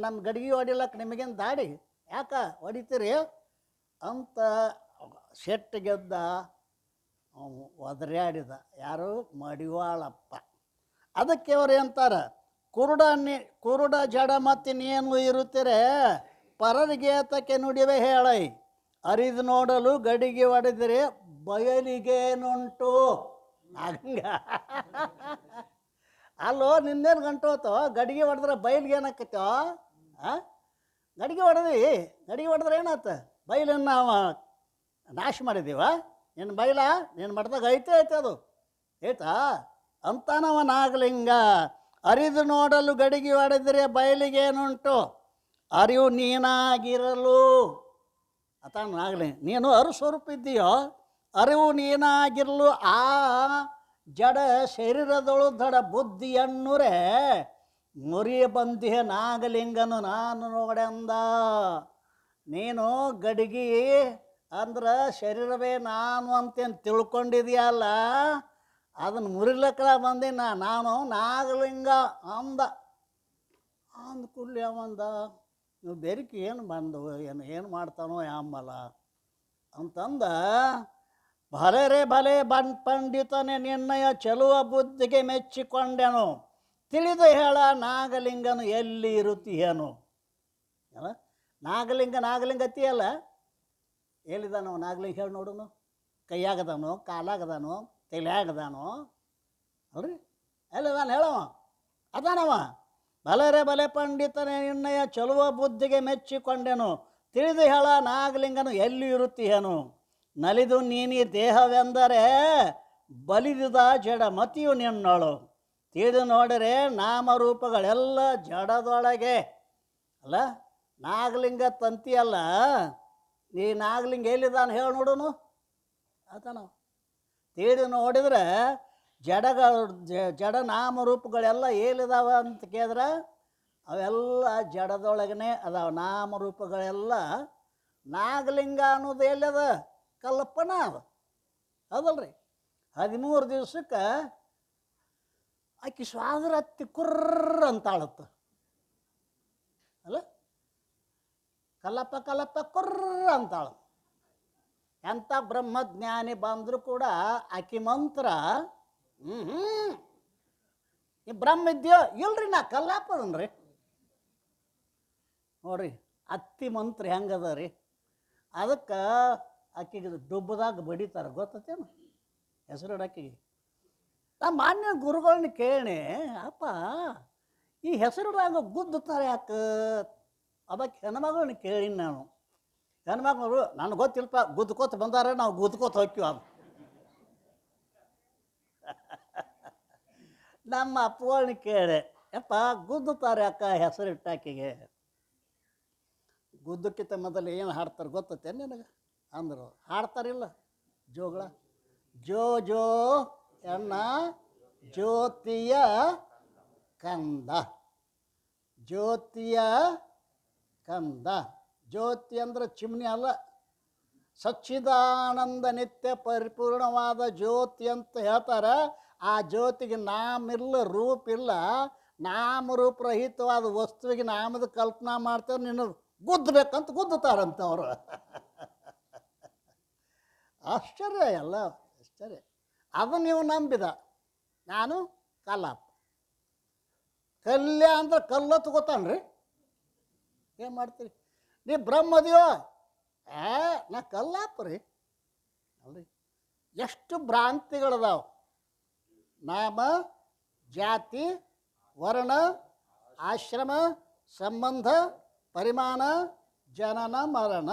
ನಮ್ಮ ಗಡಿಗೆ ಹೊಡಿಲಕ್ಕೆ ನಿಮಗೇನು ದಾಡಿ, ಯಾಕೆ ಹೊಡಿತೀರಿ ಅಂತ ಸೆಟ್ಟಿಗೆದ್ದ ಒದರ್ಯಾಡಿದ. ಯಾರು? ಮಡಿವಾಳಪ್ಪ. ಅದಕ್ಕೆ ಅವ್ರು ಅಂತಾರೆ, ಕುರುಡ ಜಡ ಮತ್ತಿನೇನು ಇರುತ್ತೀರೆ, ಪರರಿಗೆ ತಕ್ಕೆ ನುಡಿವೆ ಹೇಳೈ, ಅರಿದು ನೋಡಲು ಗಡಿಗೆ ಹೊಡೆದರೆ ಬಯಲಿಗೇನುಂಟು. ಹಂಗ ಅಲ್ಲೋ ನಿನ್ನೇನು ಗಂಟು ಹೋತೋ, ಗಡಿಗೆ ಹೊಡೆದ್ರೆ ಬಯಲಿಗೆ ಏನಾಕತ್ತೋ? ಗಡಿಗೆ ಹೊಡೆದ್ರೆ ಏನಾತ? ಬಯಲನ್ನು ನಾವು ನಾಶ ಮಾಡಿದ್ದೀವ? ನಿನ್ನ ಬಯಲ ನಿನ್ನ ಮಠದಾಗ ಐತೆ ಅದು ಐತಾ ಅಂತಾನವ ನಾಗಲಿಂಗ. ಅರಿದು ನೋಡಲು ಗಡಿಗೆ ಹೊಡೆದರೆ ಬಯಲಿಗೇನುಂಟು, ಅರಿವು ನೀನಾಗಿರಲು ಅತ ನಾಗಲಿಂಗ. ನೀನು ಅರುಸ್ವರೂಪ ಇದ್ದೀಯೋ, ಅರಿವು ನೀನಾಗಿರಲು ಆ ಜಡ ಶರೀರದಳು ದಡ ಬುದ್ಧಿಯನ್ನುರೆ ಮುರಿಯ ಬಂದಿಹ ನಾಗಲಿಂಗನು ನಾನು ನೋಡೆಂದ. ನೀನು ಗಡಿಗೆ ಅಂದ್ರೆ ಶರೀರವೇ ನಾನು ಅಂತೇನು ತಿಳ್ಕೊಂಡಿದೆಯಲ್ಲ, ಅದನ್ನು ಮುರಿಲಕ್ಕ ಬಂದಿನ ನಾನು ನಾಗಲಿಂಗ ಅಂದ. ಅಂದ ಕೂಡಲೇ ಅವಂದ, ನೀವು ಬೆರಿಕೆ ಏನು ಬಂದು ಏನು ಮಾಡ್ತಾನೋ ಯಾಂಬಲ ಅಂತಂದ. ಭಲೆ ರೇ ಭಲೆ ಪಂಡಿತನೇ, ನಿನ್ನಯ ಚೆಲುವ ಬುದ್ಧಿಗೆ ಮೆಚ್ಚಿಕೊಂಡೆನು. ತಿಳಿದು ಹೇಳ ನಾಗಲಿಂಗನು ಎಲ್ಲಿ ಇರುತ್ತೀಯನು. ಅಲ್ಲ, ನಾಗಲಿಂಗ ಅತ್ತಿಯಲ್ಲ, ಎಲ್ಲಿದಾನೋ ನಾಗಲಿಂಗ ಹೇಳಿ ನೋಡುನು. ಕೈಯಾಗದಾನೋ, ಕಾಲಾಗದಾನೋ, ತಲೆಯಾಗದಾನೋ ಅಲ್ರಿ, ಎಲ್ಲಿದಾನ ಹೇಳವ. ಅದಾನವ. ಭಲೆ ರೇ ಭಲೆ ಪಂಡಿತನೇ, ನಿನ್ನಯ ಚೆಲುವ ಬುದ್ಧಿಗೆ ಮೆಚ್ಚಿಕೊಂಡೆನು. ತಿಳಿದು ಹೇಳ ನಾಗಲಿಂಗನು ಎಲ್ಲಿ ಇರುತ್ತೀಯನು. ನಲಿದು ನೀನಿ ದೇಹವೆಂದರೆ ಬಲಿದಿದ ಜಡಮತಿಯು ನಿನ್ನಳು. ತಿಳಿದು ನೋಡಿರೆ ನಾಮರೂಪಗಳೆಲ್ಲ ಜಡದೊಳಗೆ. ಅಲ್ಲ, ನಾಗಲಿಂಗ ತಂತಿಯಲ್ಲ, ಈ ನಾಗಲಿಂಗ ಎಲ್ಲಿದ್ದಾನೆ ಹೇಳಿ ನೋಡುನು. ಆತನ ತಿಳಿದು ನೋಡಿದ್ರೆ ಜಡ ನಾಮರೂಪಗಳೆಲ್ಲ ಏನಿದಾವ ಅಂತ ಕೇಳಿದ್ರೆ ಅವೆಲ್ಲ ಜಡದೊಳಗನೆ ಅದಾವ. ನಾಮರೂಪಗಳೆಲ್ಲ ನಾಗಲಿಂಗ ಅನ್ನೋದು ಎಲ್ಲದ ಕಲ್ಪನಾ ಅದು, ಹೌದಲ್ರಿ. 13 ದಿವ್ಸಕ್ಕೆ ಆಕಿ ಸ್ವಾದ್ರ ಹತ್ತಿ ಕುರ್ರ ಅಂತಾಳತ್ತ. ಅಲ್ಲ, ಕಲ್ಲಪ್ಪ ಕುರ್ರ ಅಂತಾಳ. ಎಂಥ ಬ್ರಹ್ಮಜ್ಞಾನಿ ಬಂದರೂ ಕೂಡ ಆಕಿ ಮಂತ್ರ ಈ ಬ್ರಹ್ಮ ಇದೆಯೋ ಇಲ್ರಿ, ನಾ ಕಲ್ಲಾಪದನ್ರಿ ನೋಡ್ರಿ. ಅತ್ತಿ ಮಂತ್ರ ಹೆಂಗದ ರೀ, ಅದಕ್ಕೆ ಆಕಿಗೆ ಡುಬ್ಬದಾಗ ಬಡಿತಾರೆ, ಗೊತ್ತೇನು ಹೆಸರು ಆಕಿಗೆ. ನಾ ಮಾನ್ಯ ಗುರುಗಳನ್ನ ಕೇಳಿ, ಅಪ್ಪ ಈ ಹೆಸರುದಾಗ ಗುದ್ದುತ್ತಾರೆ ಯಾಕೆ? ಅದಕ್ಕೆ ಹೆಣ್ಮಗಳನ್ನ ಕೇಳಿನಿ ನಾನು. ಹೆಣ್ಮಗಳು ನನಗೆ ಗೊತ್ತಿಲ್ಪ, ಗುದ್ಕೋತ ಬಂದಾರೆ, ನಾವು ಗುದ್ಕೋತ ಹೋಗ್ತೀವಿ. ಅದು ನಮ್ಮ ಅಪ್ಪಗಳನ್ನ ಕೇಳಿ, ಯಪ್ಪ ಗುದ್ದುತ್ತಾರೆ ಯಾಕ ಹೆಸರಿಟ್ಟಾಕಿಗೆ? ಗುದ್ದಕ್ಕಿಂತ ಮೊದಲು ಏನು ಹಾಡ್ತಾರೆ ಗೊತ್ತೇನು ನಿನಗೆ ಅಂದರು. ಹಾಡ್ತಾರಿಲ್ಲ ಜೋಗಳ. ಜೋ ಜೋ ಎಣ್ಣ ಜ್ಯೋತಿಯ ಕಂದ, ಜ್ಯೋತಿಯ ಕಂದ. ಜ್ಯೋತಿ ಅಂದ್ರೆ ಚಿಮ್ನಿ ಅಲ್ಲ, ಸಚ್ಚಿದಾನಂದ ನಿತ್ಯ ಪರಿಪೂರ್ಣವಾದ ಜ್ಯೋತಿ ಅಂತ ಹೇಳ್ತಾರೆ. ಆ ಜ್ಯೋತಿಗೆ ನಾಮಿಲ್ಲ, ರೂಪಿಲ್ಲ. ನಾಮರೂಪರಹಿತವಾದ ವಸ್ತುವಿಗೆ ನಾಮದ ಕಲ್ಪನಾ ಮಾಡ್ತಾರೆ. ನೀನು ಗುದ್ದಬೇಕಂತ ಗುದ್ದುತ್ತಾರಂತ ಅವರು. ಆಶ್ಚರ್ಯ, ಎಲ್ಲ ಆಶ್ಚರ್ಯ. ಅದು ನೀವು ನಂಬಿದ. ನಾನು ಕಲ್ಲಪ್ಪ. ಕಲ್ಯ ಅಂದ್ರೆ ಕಲ್ಲ ತಗೋತಾನ್ರಿ, ಏನು ಮಾಡ್ತೀರಿ? ನೀ ಬ್ರಹ್ಮದಿಯೋ? ನಾ ಕಲ್ಲಪ್ಪ ರೀ ಅಲ್ರಿ. ಎಷ್ಟು ಭ್ರಾಂತಿಗಳದಾವ. ನಾಮ, ಜಾತಿ, ವರ್ಣ, ಆಶ್ರಮ, ಸಂಬಂಧ, ಪರಿಮಾಣ, ಜನನ, ಮರಣ,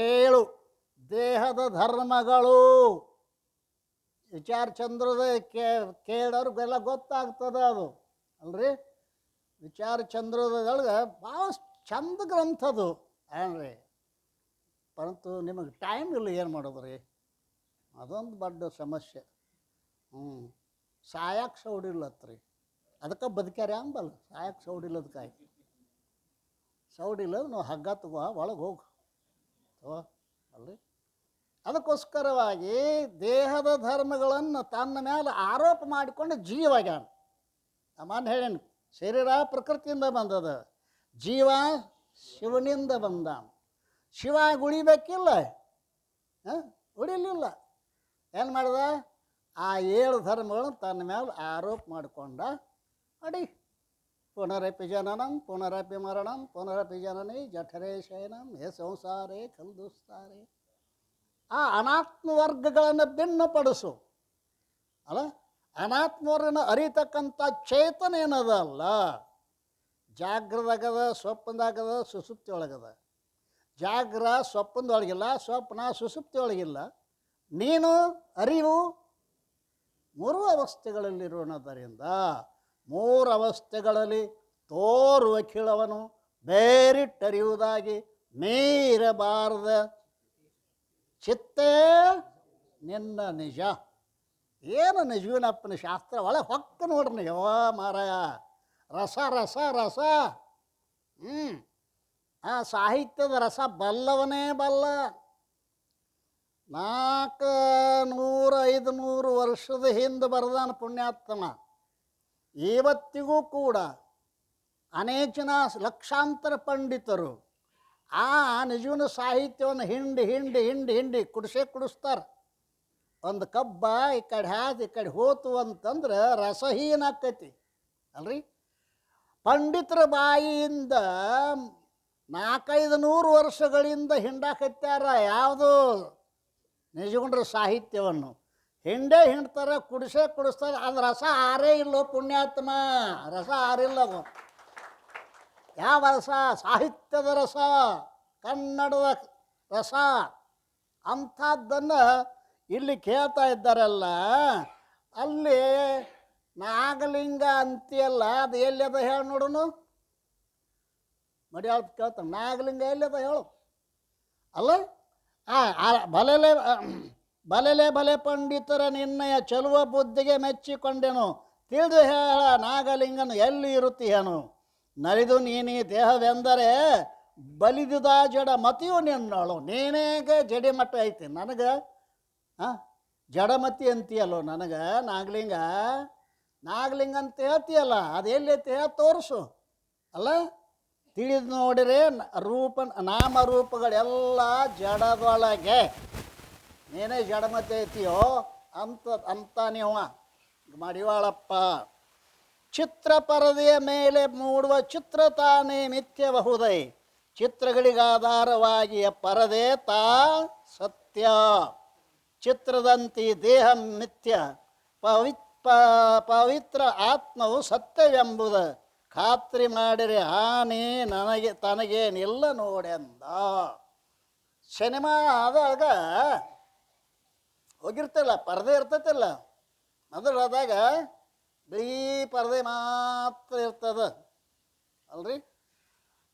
7 ದೇಹದ ಧರ್ಮಗಳು. ವಿಚಾರ ಚಂದ್ರದ ಕೇಳೋರಿಗೆಲ್ಲ ಗೊತ್ತಾಗ್ತದೆ ಅದು ಅಲ್ರಿ. ವಿಚಾರ ಚಂದ್ರದೊಳಗೆ ಭಾಳ ಚಂದ ಗ್ರಂಥದು ಏನ್ರಿ. ಪರಂತು ನಿಮಗೆ ಟೈಮ್ ಇಲ್ಲ, ಏನು ಮಾಡೋದು ರೀ? ಅದೊಂದು ದೊಡ್ಡ ಸಮಸ್ಯೆ. ಸಾಯಕ್ಕೆ ಸೌಡಿಲ್ಲತ್ರಿ, ಅದಕ್ಕೆ ಬದುಕ್ಯಾರ ಅಂಬಲ್ಲ. ಸಾಯಕ್ಕೆ ಸೌಡಿಲ್ಲದಕ್ಕಾಗಿ, ಸೌಡಿಲ್ಲದ ನಾವು ಹಗ್ಗ ತಗೋ ಒಳಗೆ ಹೋಗು ಅಲ್ರಿ. ಅದಕ್ಕೋಸ್ಕರವಾಗಿ ದೇಹದ ಧರ್ಮಗಳನ್ನು ತನ್ನ ಮೇಲೆ ಆರೋಪ ಮಾಡಿಕೊಂಡು ಜೀವಾಗ್ಯಾನ. ನಾನು ಹೇಳೇನು, ಶರೀರ ಪ್ರಕೃತಿಯಿಂದ ಬಂದದ, ಜೀವ ಶಿವನಿಂದ ಬಂದ. ಶಿವ ಉಳಿಬೇಕಿಲ್ಲ, ಉಳಿಲಿಲ್ಲ. ಏನು ಮಾಡ್ದ? ಆ 7 ಧರ್ಮಗಳನ್ನು ತನ್ನ ಮೇಲೆ ಆರೋಪ ಮಾಡಿಕೊಂಡ. ಅಡಿ ಪುನರಪಿ ಜನನಂ ಪುನರಪಿ ಮರಣಂ ಪುನರಪಿ ಜನನಿ ಜಠರೇ ಶಯನಂ ಹೇ ಸಂಸಾರೇ ಕಲ್ದುಸ್ತಾರೆ. ಆ ಅನಾತ್ಮ ವರ್ಗಗಳನ್ನು ಭಿನ್ನಪಡಿಸು. ಅಲ್ಲ, ಅನಾತ್ಮವರನ್ನು ಅರಿತಕ್ಕಂಥ ಚೇತನ ಏನದ ಅಲ್ಲ, ಜಾಗ್ರದಾಗದ, ಸ್ವಪ್ನದಾಗದ, ಸುಸುಪ್ತಿ ಒಳಗದ. ಜಾಗ್ರ ಸ್ವಪ್ನದೊಳಗಿಲ್ಲ, ಸ್ವಪ್ನ ಸುಸುಪ್ತಿ ಒಳಗಿಲ್ಲ. ನೀನು ಅರಿವು 3 ಅವಸ್ಥೆಗಳಲ್ಲಿರೋಣದರಿಂದ 3 ಅವಸ್ಥೆಗಳಲ್ಲಿ ತೋರುವ ಖಿಳವನು ಬೇರಿಟ್ಟರಿಯುವುದಾಗಿ ಮೀರಬಾರದ ಚಿತ್ತೇ ನಿನ್ನ ನಿಜ. ಏನು ನಿಜವಿನಪ್ಪನ ಶಾಸ್ತ್ರ ಒಳಗೆ ಹೊಕ್ಕ ನೋಡ್ರಿ ಯಾವ ಮಾರಾಯ. ರಸ ರಸ ರಸ. ಆ ಸಾಹಿತ್ಯದ ರಸ ಬಲ್ಲವನೇ ಬಲ್ಲ. 400-500 ವರ್ಷದ ಹಿಂದೆ ಬರೆದಾನ ಪುಣ್ಯಾತ್ಮ. ಇವತ್ತಿಗೂ ಕೂಡ ಅನೇಕ ಜನ ಲಕ್ಷಾಂತರ ಪಂಡಿತರು ಆ ನಿಜವನ ಸಾಹಿತ್ಯವನ್ನು ಹಿಂಡಿ ಹಿಂಡಿ ಹಿಂಡಿ ಹಿಂಡಿ ಕುಡಿಸ್ತಾರೆ. ಒಂದು ಕಬ್ಬ ಈ ಕಡೆ ಹಾದು ಈ ಕಡೆ ಹೋತು ಅಂತಂದ್ರೆ ರಸಹೀನ ಆಕೈತಿ ಅಲ್ರಿ. ಪಂಡಿತರ ಬಾಯಿಯಿಂದ 400-500 ವರ್ಷಗಳಿಂದ ಹಿಂಡಾಕತ್ಯಾರ ಯಾವುದು ನಿಜಗುಂಡ್ರ ಸಾಹಿತ್ಯವನ್ನು. ಹಿಂಡ್ತಾರೆ, ಕುಡಿಸ್ತಾರೆ. ಅದು ರಸ ಆರೇ ಇಲ್ಲೋ ಪುಣ್ಯಾತ್ಮ, ರಸ ಆರಿಲ್ಲ. ಯಾವ ರಸ? ಸಾಹಿತ್ಯದ ರಸ, ಕನ್ನಡದ ರಸ. ಅಂಥದ್ದನ್ನು ಇಲ್ಲಿ ಕೇಳ್ತಾ ಇದ್ದಾರಲ್ಲ. ಅಲ್ಲಿ ನಾಗಲಿಂಗ ಅಂತೀಯಲ್ಲ, ಅದು ಎಲ್ಲಿಯದ ಹೇಳಿ ನೋಡೋನು. ಮಡಿಯಾಳ ಕೇಳ್ತಾನೆ, ನಾಗಲಿಂಗ ಎಲ್ಲಿಯದ ಹೇಳು. ಅಲ್ಲ ಬಲೆಲೆ ಬಲೆ ಪಂಡಿತರ ನಿನ್ನಯ ಚಲುವ ಬುದ್ಧಿಗೆ ಮೆಚ್ಚಿಕೊಂಡೆನು, ತಿಳಿದು ಹೇಳ ನಾಗಲಿಂಗನು ಎಲ್ಲಿ ಇರುತ್ತೀಯನು. ನಲಿದು ನೀನಿ ದೇಹವೆಂದರೆ ಬಲಿದುದ ಜಡ ಮತಿಯು ನಿನ್ನಳು. ನೀನೇಗೆ ಜಡಿಮಟ್ಟ ಐತಿ ನನಗೆ ಜಡಮತಿ ಅಂತೀಯಲ್ಲೋ ನನಗೆ. ನಾಗಲಿಂಗ ಅಂತ ಹೇಳ್ತೀಯಲ್ಲ, ಅದು ಎಲ್ಲಿ ಐತಿ ಹೇಳಿ ತೋರಿಸು. ಅಲ್ಲ ತಿಳಿದು ನೋಡಿರೆ ನಾಮರೂಪಗಳೆಲ್ಲ ಜಡದೊಳಗೆ, ನೀನೇ ಜಡಮತಿ ಐತಿಯೋ ಅಂತ ನೀವು ಮಡಿವಾಳಪ್ಪ. ಚಿತ್ರ ಪರದೆಯ ಮೇಲೆ ಮೂಡುವ ಚಿತ್ರ ತಾನೇ ಮಿಥ್ಯಬಹುದೈ. ಚಿತ್ರಗಳಿಗಾಧಾರವಾಗಿಯ ಪರದೆ ತಾ ಸತ್ಯ. ಚಿತ್ರದಂತಿ ದೇಹ ಮಿಥ್ಯ, ಪವಿತ್ರ ಆತ್ಮವು ಸತ್ಯವೆಂಬುದ ಖಾತ್ರಿ ಮಾಡಿರೆ ಹಾನಿ ತನಗೇನಿಲ್ಲ ನೋಡೆಂದ. ಸಿನಿಮಾ ಆದಾಗ ಹೋಗಿರ್ತಿಲ್ಲ, ಪರದೆ ಇರ್ತೈತಿಲ್ಲ, ಮೊದಲಾದಾಗ ಬಿಳಿ ಪರದೆ ಮಾತ್ರ ಇರ್ತದ ಅಲ್ರಿ.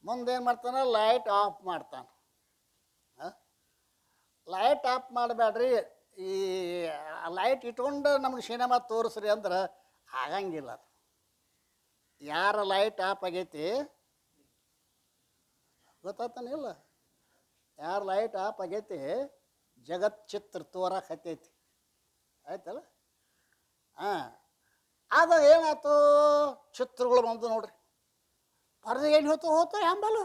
ಮುಂದೇನು ಮಾಡ್ತಾನೆ, ಲೈಟ್ ಆಫ್ ಮಾಡ್ತಾನೆ. ಲೈಟ್ ಆಫ್ ಮಾಡಬೇಡ್ರಿ, ಈ ಲೈಟ್ ಇಟ್ಕೊಂಡು ನಮಗೆ ಸಿನಿಮಾ ತೋರಿಸ್ರಿ ಅಂದ್ರೆ ಆಗಂಗಿಲ್ಲ. ಅದು ಯಾರ ಲೈಟ್ ಆಫ್ ಆಗೈತಿ ಗೊತ್ತಾಗ್ತಾನಿಲ್ಲ. ಯಾರ ಲೈಟ್ ಆಫ್ ಆಗೈತಿ ಜಗತ್ ಚಿತ್ರ ತೋರಕ್ಕೆ ಹತ್ತೈತಿ. ಆಯ್ತಲ್ಲ. ಆದಾಗ ಏನಾಯ್ತು, ಚಿತ್ರಗಳು ಬಂದು ನೋಡ್ರಿ. ಪರದೆ ಏನು ಹೋತ ಅಂಬಲ್ಲ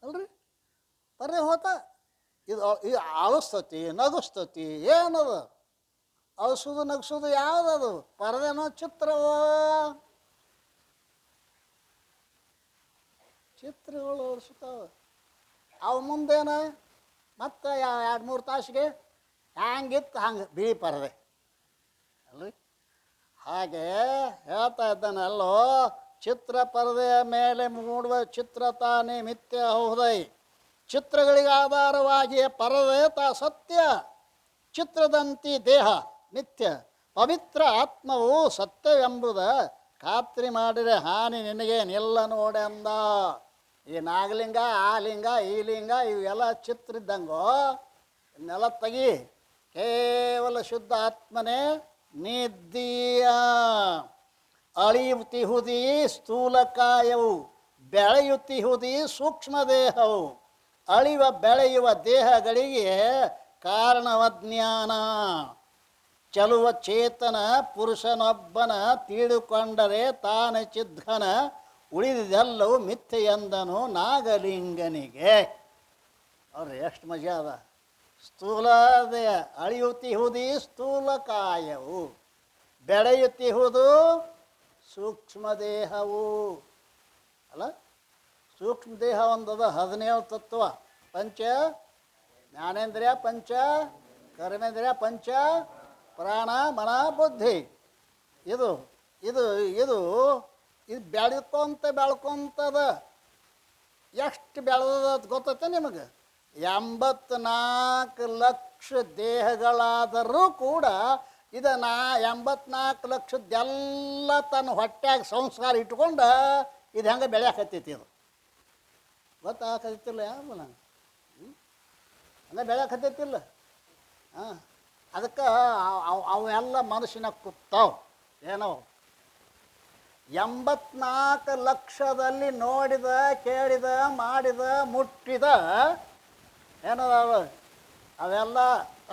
ಅಲ್ರಿ. ಪರದೆ ಹೋತ ಇದು ಅಳಿಸ್ತತಿ ನಗಿಸ್ತತಿ. ಏನದು ಅಳಿಸೋದು ನಗಿಸೋದು ಯಾವುದದು? ಪರದೆನೋ ಚಿತ್ರವೋ? ಚಿತ್ರಗಳು ಅಳಿಸ್ತಾವೆ. ಅವು ಮುಂದೇನ ಮತ್ತೆ 2-3 ತಾಸಿಗೆ ಹ್ಯಾಂಗಿತ್ತು ಹಂಗೆ ಬಿಳಿ ಪರದೆ ಅಲ್ರಿ. ಹಾಗೆ ಹೇಳ್ತಾ ಇದ್ದಾನಲ್ಲೋ, ಚಿತ್ರ ಪರದೆಯ ಮೇಲೆ ಮೂಡುವ ಚಿತ್ರ ತಾನೇ ಮಿಥ್ಯ ಹೌದೈ. ಚಿತ್ರಗಳಿಗೆ ಆಧಾರವಾಗಿ ಪರದೆ ತಾ ಸತ್ಯ. ಚಿತ್ರದಂತಿ ದೇಹ ಮಿಥ್ಯ, ಪವಿತ್ರ ಆತ್ಮವು ಸತ್ಯವೆಂಬುದ ಖಾತ್ರಿ ಮಾಡಿದರೆ ಹಾನಿ ನಿನಗೇನಿಲ್ಲ ನೋಡೆಂದ. ಈ ನಾಗಲಿಂಗ, ಆ ಲಿಂಗ, ಈ ಲಿಂಗ ಇವೆಲ್ಲ ಚಿತ್ರ ಇದ್ದಂಗೋ. ಇವನ್ನೆಲ್ಲ ತೆಗಿ, ಕೇವಲ ಶುದ್ಧ ಆತ್ಮನೇ ನಿದ್ದೀಯ. ಅಳಿಯುತ್ತಿಹುದಿ ಸ್ಥೂಲಕಾಯವು, ಬೆಳೆಯುತ್ತಿಹುದಿ ಸೂಕ್ಷ್ಮ ದೇಹವು. ಅಳಿವ ಬೆಳೆಯುವ ದೇಹಗಳಿಗೆ ಕಾರಣವಜ್ಞಾನ. ಚಲುವ ಚೇತನ ಪುರುಷನೊಬ್ಬನ ತಿಳಿದುಕೊಂಡರೆ ತಾನೇ ಚಿದ್ಘನ, ಉಳಿದೆಲ್ಲವೂ ಮಿಥ್ಯೆ ಎಂದನು ನಾಗಲಿಂಗನಿಗೆ. ಅವ್ರಿ ಎಷ್ಟು ಮಜಾ ಅದ. ಸ್ಥೂಲ ದೇಹ ಅಳಿಯುತ್ತಿಹುದಿ ಸ್ಥೂಲಕಾಯವು, ಬೆಳೆಯುತ್ತಿಹುದು ಸೂಕ್ಷ್ಮ ದೇಹವು. ಅಲ್ಲ, ಸೂಕ್ಷ್ಮ ದೇಹ ಒಂದದ 17 ತತ್ವ. ಪಂಚ ಜ್ಞಾನೇಂದ್ರಿಯ, ಪಂಚ ಕರ್ಮೇಂದ್ರಿಯ, ಪಂಚ ಪ್ರಾಣ ಮನ ಬುದ್ಧಿ. ಇದು ಇದು ಇದು ಇದು ಬೆಳ್ಕೊಂತದ. ಎಷ್ಟು ಬೆಳೆದ ಗೊತ್ತೈತೆ ನಿಮಗೆ? 84 ಲಕ್ಷ ದೇಹಗಳಾದರೂ ಕೂಡ ಇದು 84 ಲಕ್ಷದ್ದೆಲ್ಲ ತನ್ನ ಹೊಟ್ಟೆಯಾಗ ಸಂಸ್ಕಾರ ಇಟ್ಕೊಂಡು ಇದು ಹೆಂಗೆ ಬೆಳೆಯಾಕತ್ತೈತಿ. ಇದು ಗೊತ್ತಾಗತ್ತಿಲ್ಲ ಯಾವಲ್ಲ ಹಂಗೆ ಬೆಳೆಯಾಕತ್ತೈತಿಲ್ಲ. ಅದಕ್ಕೆ ಅವೆಲ್ಲ ಮನುಷ್ಯನ ಕೂತಾವ ಏನೋ. 84 ಲಕ್ಷದಲ್ಲಿ ನೋಡಿದ ಕೇಳಿದ ಮಾಡಿದ ಮುಟ್ಟಿದ ಏನದಾವ ಅವೆಲ್ಲ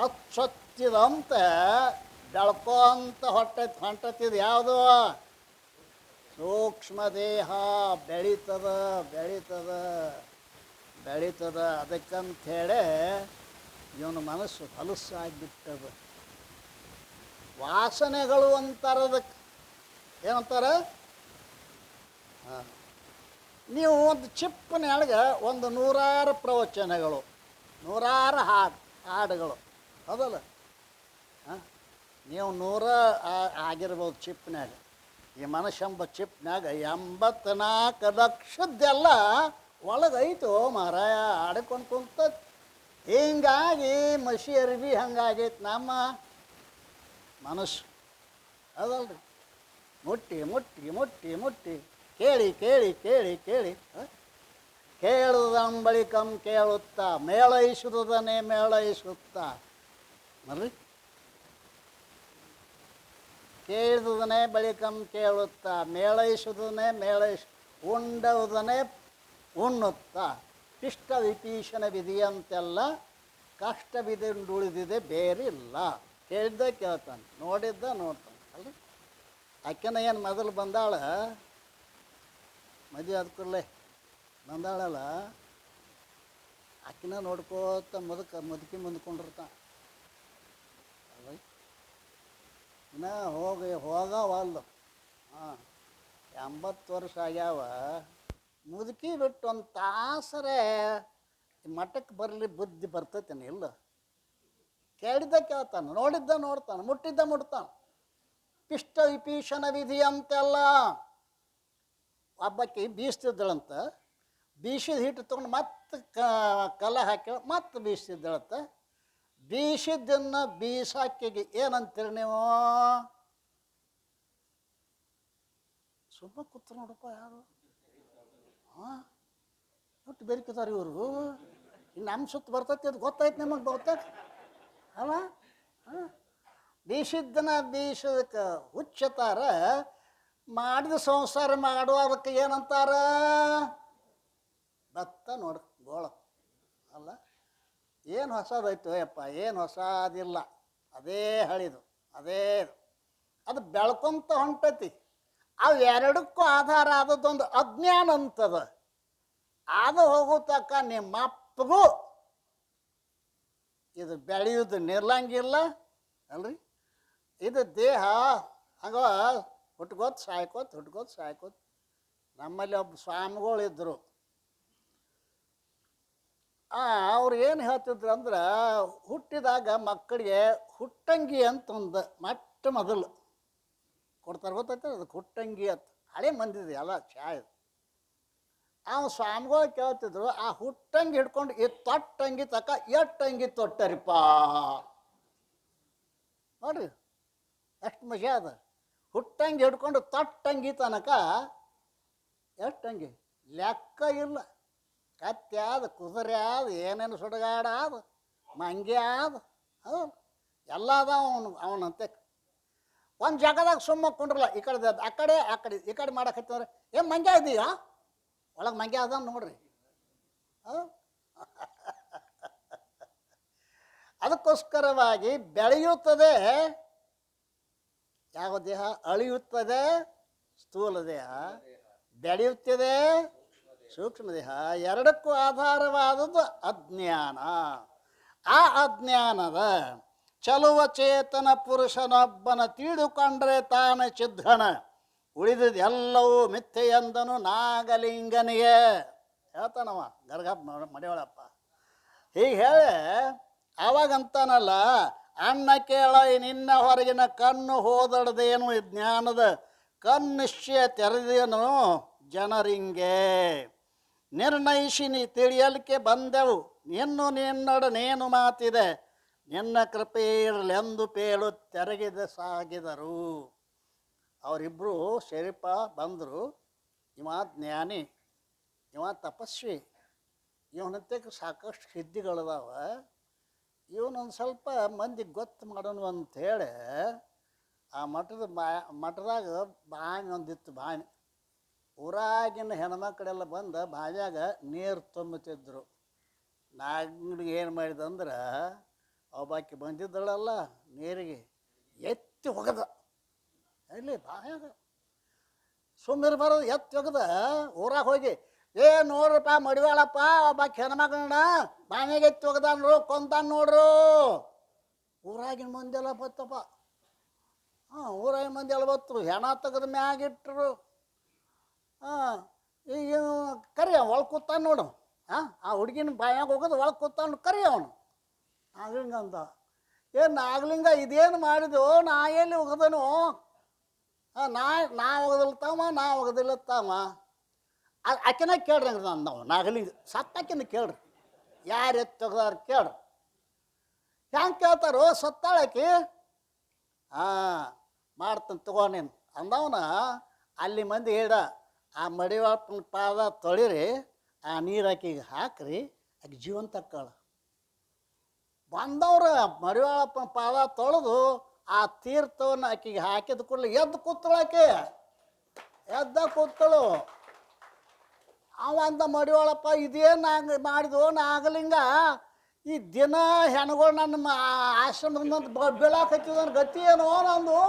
ಅಚ್ಚೊತ್ತಿದಂತೆ ಬೆಳ್ಕೊಂತ ಹೊಂಟತಿದ್ ಯಾವುದು ಸೂಕ್ಷ್ಮ ದೇಹ ಬೆಳೀತದ ಬೆಳೀತದ ಬೆಳೀತದ. ಅದಕ್ಕಂಥೇಳಿ ಇವನ ಮನಸ್ಸು ಹೊಲಸಾಗಿಬಿಟ್ಟದ. ವಾಸನೆಗಳು ಅಂತಾರದಕ್ಕೆ ಏನಂತಾರೆ, ನೀವು ಒಂದು ಚಿಪ್ಪನೊಳಗೆ ಒಂದು 100 ಪ್ರವಚನಗಳು 100 ಹಾಡುಗಳು ಹೌದಲ್ಲ, ನೀವು 100 ಆಗಿರ್ಬೋದು ಚಿಪ್ನಾಗ. ಈ ಮನಸ್ಸೆಂಬ ಚಿಪ್ನಾಗ 84 ಲಕ್ಷದ್ದೆಲ್ಲ ಒಳಗೈತು ಮಾರಾಯ, ಆಡ್ಕೊಂಡು ಕುಂತ. ಹಿಂಗಾಗಿ ಮಸಿ ಅರ್ಬಿ ಹಂಗಾಗೈತೆ ನಮ್ಮ ಮನಸ್ಸು ಅದಲ್ರಿ. ಮುಟ್ಟಿ ಮುಟ್ಟಿ ಮುಟ್ಟಿ ಮುಟ್ಟಿ ಕೇಳಿ ಕೇಳಿ ಕೇಳಿ ಕೇಳಿ ಕೇಳುದಂಬಳಿಕಂ ಕೇಳುತ್ತಾ ಮೇಳೈಸುವುದನ್ನೇ ಮೇಳೈಸುತ್ತಾ ಮರ್ರಿ. ಕೇಳಿದುದನ್ನೇ ಬಳಿಕಂ ಕೇಳುತ್ತಾ ಮೇಳೈಸುವುದನ್ನೇ ಉಂಡುವುದನ್ನೇ ಉಣ್ಣುತ್ತಾ ಇಷ್ಟ ವಿಭೀಷಣ ವಿಧಿಯಂತೆಲ್ಲ ಕಷ್ಟ ಉಳಿದಿದೆ ಬೇರೆ ಇಲ್ಲ. ಕೇಳಿದ್ದ ಕೇಳ್ತಾನೆ, ನೋಡಿದ್ದ ನೋಡ್ತಾನೆ ಅಲ್ರಿ. ಆಕೆನ ಏನು ಮೊದಲು ಬಂದಾಳ ಮದುವೆ ಆದ ಕೂಡಲೇ ಬಂದಾಳಲ್ಲ, ಆಕಿನ ನೋಡ್ಕೋತ ಮುದುಕಿ ಮುಂದ್ಕೊಂಡಿರ್ತಾನೆ ಅಲ್ಲ. ಇನ್ನು ಹೋಗವಲ್ಲ. 80 ವರ್ಷ ಆಗ್ಯಾವ. ಮುದುಕಿ ಬಿಟ್ಟು ಒಂದು ತಾಸರೇ ಮಠಕ್ಕೆ ಬರಲಿ ಬುದ್ಧಿ ಬರ್ತೈತೇನೆ ಇಲ್ಲ. ಕೇಳಿದ್ದ ಕೇಳ್ತಾನೆ, ನೋಡಿದ್ದ ನೋಡ್ತಾನೆ, ಮುಟ್ಟಿದ್ದ ಮುಟ್ತಾನೆ. ಪಿಷ್ಟ ವಿಭೀಷಣ ವಿಧಿ ಅಂತೆಲ್ಲ. ಒಬ್ಬಾಕಿ ಬೀಸ್ತಿದ್ದಳಂತ, ಬೀಸಿದ ಹಿಟ್ಟು ತೊಗೊಂಡು ಮತ್ತೆ ಕಲ್ಲ ಹಾಕಿ ಮತ್ತೆ ಬೀಸ್ತಿದ್ದಳಂತ. ಬೀಸಿದ್ದನ್ನು ಬೀಸಾಕಿಗೆ ಏನಂತೀರಿ ನೀವು? ಸುಮ್ಮ ಕೂತು ನೋಡಪ್ಪ ಯಾರು ಒಟ್ಟು ಬೆರಿಕಿದಾರೆ ಇವ್ರಿಗೂ. ಇನ್ನು ನಮ್ಮ ಸುತ್ತ ಬರ್ತೈತಿ ಅದು ಗೊತ್ತಾಯ್ತು ನಿಮಗೆ ಬಹುತೇಕ ಅಲ್ಲ. ಬೀಸಿದ್ದನ ಬೀಸೋದಕ್ಕೆ ಹುಚ್ಚತಾರ, ಮಾಡಿದ ಸಂಸಾರ ಮಾಡುವುದಕ್ಕೆ ಏನಂತಾರ? ಭತ್ತ ನೋಡು ಗೋಳ ಅಲ್ಲ. ಏನು ಹೊಸದಾಯ್ತು ಯಪ್ಪ, ಏನು ಹೊಸದಿಲ್ಲ, ಅದೇ ಹಳಿದು ಅದೇ ಅದು ಬೆಳ್ಕೊಂತ ಹೊಂಟತಿ. ಅವು ಎರಡಕ್ಕೂ ಆಧಾರ ಆದದ್ದೊಂದು ಅಜ್ಞಾನ ಅಂತದ. ಅದು ಹೋಗೋ ತಕ್ಕ ನಿಮ್ಮ ಅಪ್ಪಗೂ ಇದು ಬೆಳೆಯೋದು ನಿಲ್ಲಂಗಿಲ್ಲ ಅಲ್ರಿ. ಇದು ದೇಹ ಹಂಗ ಹುಟ್ಕೋತ ಸಾಯ್ಕೋತ ಹುಟ್ಕೋತ ಸಾಯ್ಕೋತ. ನಮ್ಮಲ್ಲಿ ಒಬ್ಬ ಸ್ವಾಮಿಗಳಿದ್ದರು. ಅವ್ರು ಏನು ಹೇಳ್ತಿದ್ರು ಅಂದ್ರೆ, ಹುಟ್ಟಿದಾಗ ಮಕ್ಕಳಿಗೆ ಹುಟ್ಟಂಗಿ ಅಂತ ಒಂದು ಮೊದಲು ಕೊಡ್ತಾರೆ ಗೊತ್ತೈತೆ. ಅದಕ್ಕೆ ಹುಟ್ಟಂಗಿ ಅಂತ ಹಳೆ ಮಂದಿದೆ ಎಲ್ಲ ಚಾಯ್. ಸ್ವಾಮಿಗಳು ಕೇಳ್ತಿದ್ರು, ಆ ಹುಟ್ಟಂಗಿ ಹಿಡ್ಕೊಂಡು ಈ ತೊಟ್ಟಂಗಿ ತಕ್ಕ ಎಟ್ಟಂಗಿ ತೊಟ್ಟರಿಪ್ಪ ನೋಡ್ರಿ ಎಷ್ಟು ಮಜಾ ಅದ. ಹುಟ್ಟಂಗಿ ಹಿಡ್ಕೊಂಡು ತೊಟ್ಟಂಗಿ ತನಕ ಎಷ್ಟಂಗಿ ಲೆಕ್ಕ ಇಲ್ಲ. ಕತ್ತಿ ಆದ, ಕುದುರೆ ಆದ, ಏನೇನು ಸುಡುಗಾಡ ಆದ, ಮಂಗೆ ಆದ, ಹೌದು ಎಲ್ಲ ಅದಾವ ಅವನಂತೆ. ಒಂದು ಜಾಗದಾಗ ಸುಮ್ಮ ಕುಂಡ್ರಲ್ಲ, ಈ ಕಡೆ ಆ ಕಡೆ ಆ ಕಡೆ ಈ ಕಡೆ ಮಾಡಕತ್ತಂದ್ರೆ ಏನು ಮಂಗೆ ಇದೀಯಾ ಒಳಗೆ ಮಂಗೆ ಅದ ನೋಡ್ರಿ. ಅದಕ್ಕೋಸ್ಕರವಾಗಿ ಬೆಳೆಯುತ್ತದೆ ಯಾವ ದೇಹ? ಅಳಿಯುತ್ತದೆ ಸ್ಥೂಲ ದೇಹ, ಬೆಳೆಯುತ್ತದೆ ಸೂಕ್ಷ್ಮ ದೇಹ. ಎರಡಕ್ಕೂ ಆಧಾರವಾದದ್ದು ಅಜ್ಞಾನ. ಆ ಅಜ್ಞಾನದ ಚಲುವ ಚೇತನ ಪುರುಷನೊಬ್ಬನ ತಿಳಿದುಕೊಂಡ್ರೆ ತಾನು ಚಿದ್ಧನ, ಉಳಿದದ್ದು ಎಲ್ಲವೂ ಮಿಥ್ಯೆ ಎಂದನು ನಾಗಲಿಂಗನಿಗೆ ಹೇಳ್ತಾನವ ಗರ್ಗ ಮಡಿಯೊಳಪ್ಪ. ಹೀಗೆ ಹೇಳಿ ಅವಾಗಂತಾನಲ್ಲ, ಅಣ್ಣ ಕೇಳ ನಿನ್ನ ಹೊರಗಿನ ಕಣ್ಣು ಹೋದಡದೇನು ಜ್ಞಾನದ ಕಣ್ಣಿಶ್ಚಯ ತೆರೆದೇನು ಜನರಿಂಗೆ ನಿರ್ಣಯಿಸಿ ತಿಳಿಯಲಿಕ್ಕೆ ಬಂದೆವು. ನಿನ್ನೊಡನೇನು ಮಾತಿದೆ, ನಿನ್ನ ಕೃಪೆ ಇರಲೆಂದು ಪೇಳು ತೆರಗಿದ ಸಾಗಿದರು. ಅವರಿಬ್ಬರು ಶರೀಪ ಬಂದರು. ಇವ ಜ್ಞಾನಿ, ಇವ ತಪಸ್ವಿ, ಇವನಂತೆ ಸಾಕಷ್ಟು ಸಿದ್ಧಿಗಳದಾವ. ಇವನೊಂದು ಸ್ವಲ್ಪ ಮಂದಿಗೆ ಗೊತ್ತು ಮಾಡೋನು ಅಂಥೇಳಿ ಆ ಮಠದಾಗ ಬಾವಿ ಒಂದಿತ್ತು. ಬಾವಿ ಊರಾಗಿನ ಹೆಣ್ಮಕ್ಳೆಲ್ಲ ಬಂದು ಬಾವ್ಯಾಗ ನೀರು ತುಂಬುತ್ತಿದ್ರು. ನಾಗನಿಗೆ ಏನು ಮಾಡಿದಂದ್ರೆ ಒಬ್ಬಾಕಿ ಬಂದಿದ್ದಳಲ್ಲ ನೀರಿಗೆ ಎತ್ತಿ ಒಗದ ಎಲ್ಲಿ ಬಾವ್ಯಾಗ ಸುಮ್ಮನೆ ಬರೋದು ಎತ್ತಿ ಒಗದ ಊರಾಗ ಹೋಗಿ ನೋಡ್ರಪ್ಪ ಮಡಿವಾಳಪ್ಪ ಒಬ್ಬಾಕಿ ಹೆಣ್ಮಕ್ಳನ್ನ ಬಾವಿಯಾಗ ಎತ್ತಿ ಒಗದಾನ್ರು ಕೊಂತಾನ ನೋಡ್ರು. ಊರಾಗಿನ ಮಂದಿ ಎಲ್ಲ ಬತ್ತಪ್ಪ. ಊರಾಗಿನ ಮಂದಿ ಎಲ್ಲ ಬತ್ತರು. ಹೆಣ ತೆಗೆದ ಮ್ಯಾಗಿಟ್ರು. ಈಗ ಕರಿ ಒಳಗೆ ಕೂತಾನ ನೋಡು. ಆ ಹುಡುಗಿನ ಬಾಯಾಗ ಹೋಗೋದು ಒಳಗೆ ಕೂತಾನು ಕರಿ ಅವನು. ನಾಗಲಿಂಗ ಅಂತ ನಾಗಲಿಂಗ ಇದೇನು ಮಾಡಿದೆವು ನಾ ಎಲ್ಲಿ ಹೋಗದನು? ನಾ ಹೋಗದಿಲ್ಲತ್ತಾಮ ಆಕೆನ ಕೇಳ್ರಿ ಹಂಗೆ ನಾವು ನಾಗಲಿಂಗ ಸತ್ತಾಕಿನ ಕೇಳ್ರಿ. ಯಾರು ಎತ್ತೋಗದಾರ ಕೇಳ್ರಿ. ಹೆಂಗೆ ಕೇಳ್ತಾರೋ ಸತ್ತಾಳಕಿ? ಮಾಡ್ತಾನೆ ತಗೋ ನೀನು ಅಂದವನ. ಅಲ್ಲಿ ಮಂದಿ ಹೇಳ ಆ ಮಡಿವಾಳಪ್ಪನ ಪಾದ ತೊಳಿರಿ, ಆ ನೀರು ಆಕಿಗೆ ಹಾಕ್ರಿ, ಆಕೆ ಜೀವಂತ ಅಕ್ಕಾಳ. ಬಂದವ್ರ ಮಡಿವಾಳಪ್ಪನ ಪಾದ ತೊಳೆದು ಆ ತೀರ್ಥವನ್ನು ಆಕಿಗೆ ಹಾಕಿದ ಕೂಡಲೇ ಎದ್ದು ಕೂತಳು. ಆಕೆ ಎದ್ದ ಕೂತಳು. ಅವ ಅಂದ ಮಡಿವಾಳಪ್ಪ ಇದೇನು ಮಾಡಿದ್ವು ನಾಗಲಿಂಗ? ಈ ದಿನ ಹೆಣ್ಗಳು ನನ್ನ ಆಶ್ರಮದಿಂದ ಬೀಳಾಕತ್ತಿದ ಗತಿ ಏನೋ ನಂದು.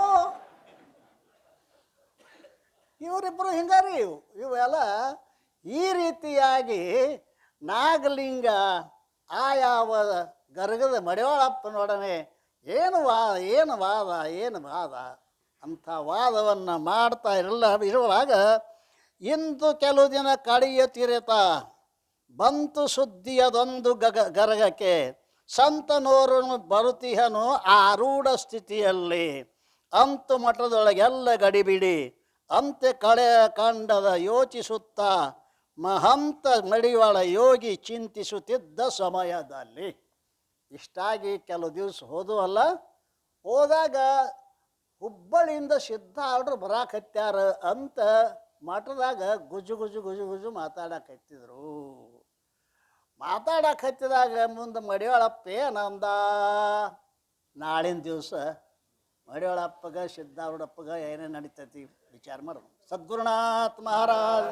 ಇವರಿಬ್ಬರು ಹಿಂಗಾರಿ ಇವೆಲ್ಲ ಈ ರೀತಿಯಾಗಿ ನಾಗಲಿಂಗ ಯಾವ ಗರ್ಗದ ಮಡಿವಾಳಪ್ಪನೊಡನೆ ಏನು ವಾದ ಅಂಥ ವಾದವನ್ನು ಮಾಡ್ತಾ ಇರುವಾಗ ಇಂದು ಕೆಲವು ದಿನ ಕಳೆಯುತ್ತಿರತ ಬಂತು ಸುದ್ದಿಯದೊಂದು ಗರಗಕ್ಕೆ. ಸಂತನೋರನು ಬರುತಿಹನು ಆರೂಢ ಸ್ಥಿತಿಯಲ್ಲಿ. ಅಂತು ಮಠದೊಳಗೆಲ್ಲ ಗಡಿಬಿಡಿ ಅಂತೆ ಕಳೆ ಕಂಡದ ಯೋಚಿಸುತ್ತಾ ಮಹಂತ ಮಡಿವಾಳ ಯೋಗಿ ಚಿಂತಿಸುತ್ತಿದ್ದ ಸಮಯದಲ್ಲಿ. ಇಷ್ಟಾಗಿ ಕೆಲವು ದಿವಸ ಹೋದವಲ್ಲ. ಹೋದಾಗ ಹುಬ್ಬಳ್ಳಿಯಿಂದ ಸಿದ್ಧಾರ್ಡ್ರು ಬರಾಕತ್ಯಾರ ಅಂತ ಮಠದಾಗ ಗುಜು ಮಾತಾಡಕತ್ತಿದ್ರು. ಮಾತಾಡಕತ್ತಿದಾಗ ಮುಂದೆ ಮಡಿವಾಳಪ್ಪ ಏನಂದ? ನಾಳಿನ ದಿವಸ ಮಡಿವಾಳಪ್ಪಗ ಸಿದ್ಧಾರ್ಡಪ್ಪಗ ಏನೇನು ನಡೀತೈತಿ ವಿಚಾರ ಮಾಡೋದು. ಸದ್ಗುರುನಾಥ ಮಹಾರಾಜ್.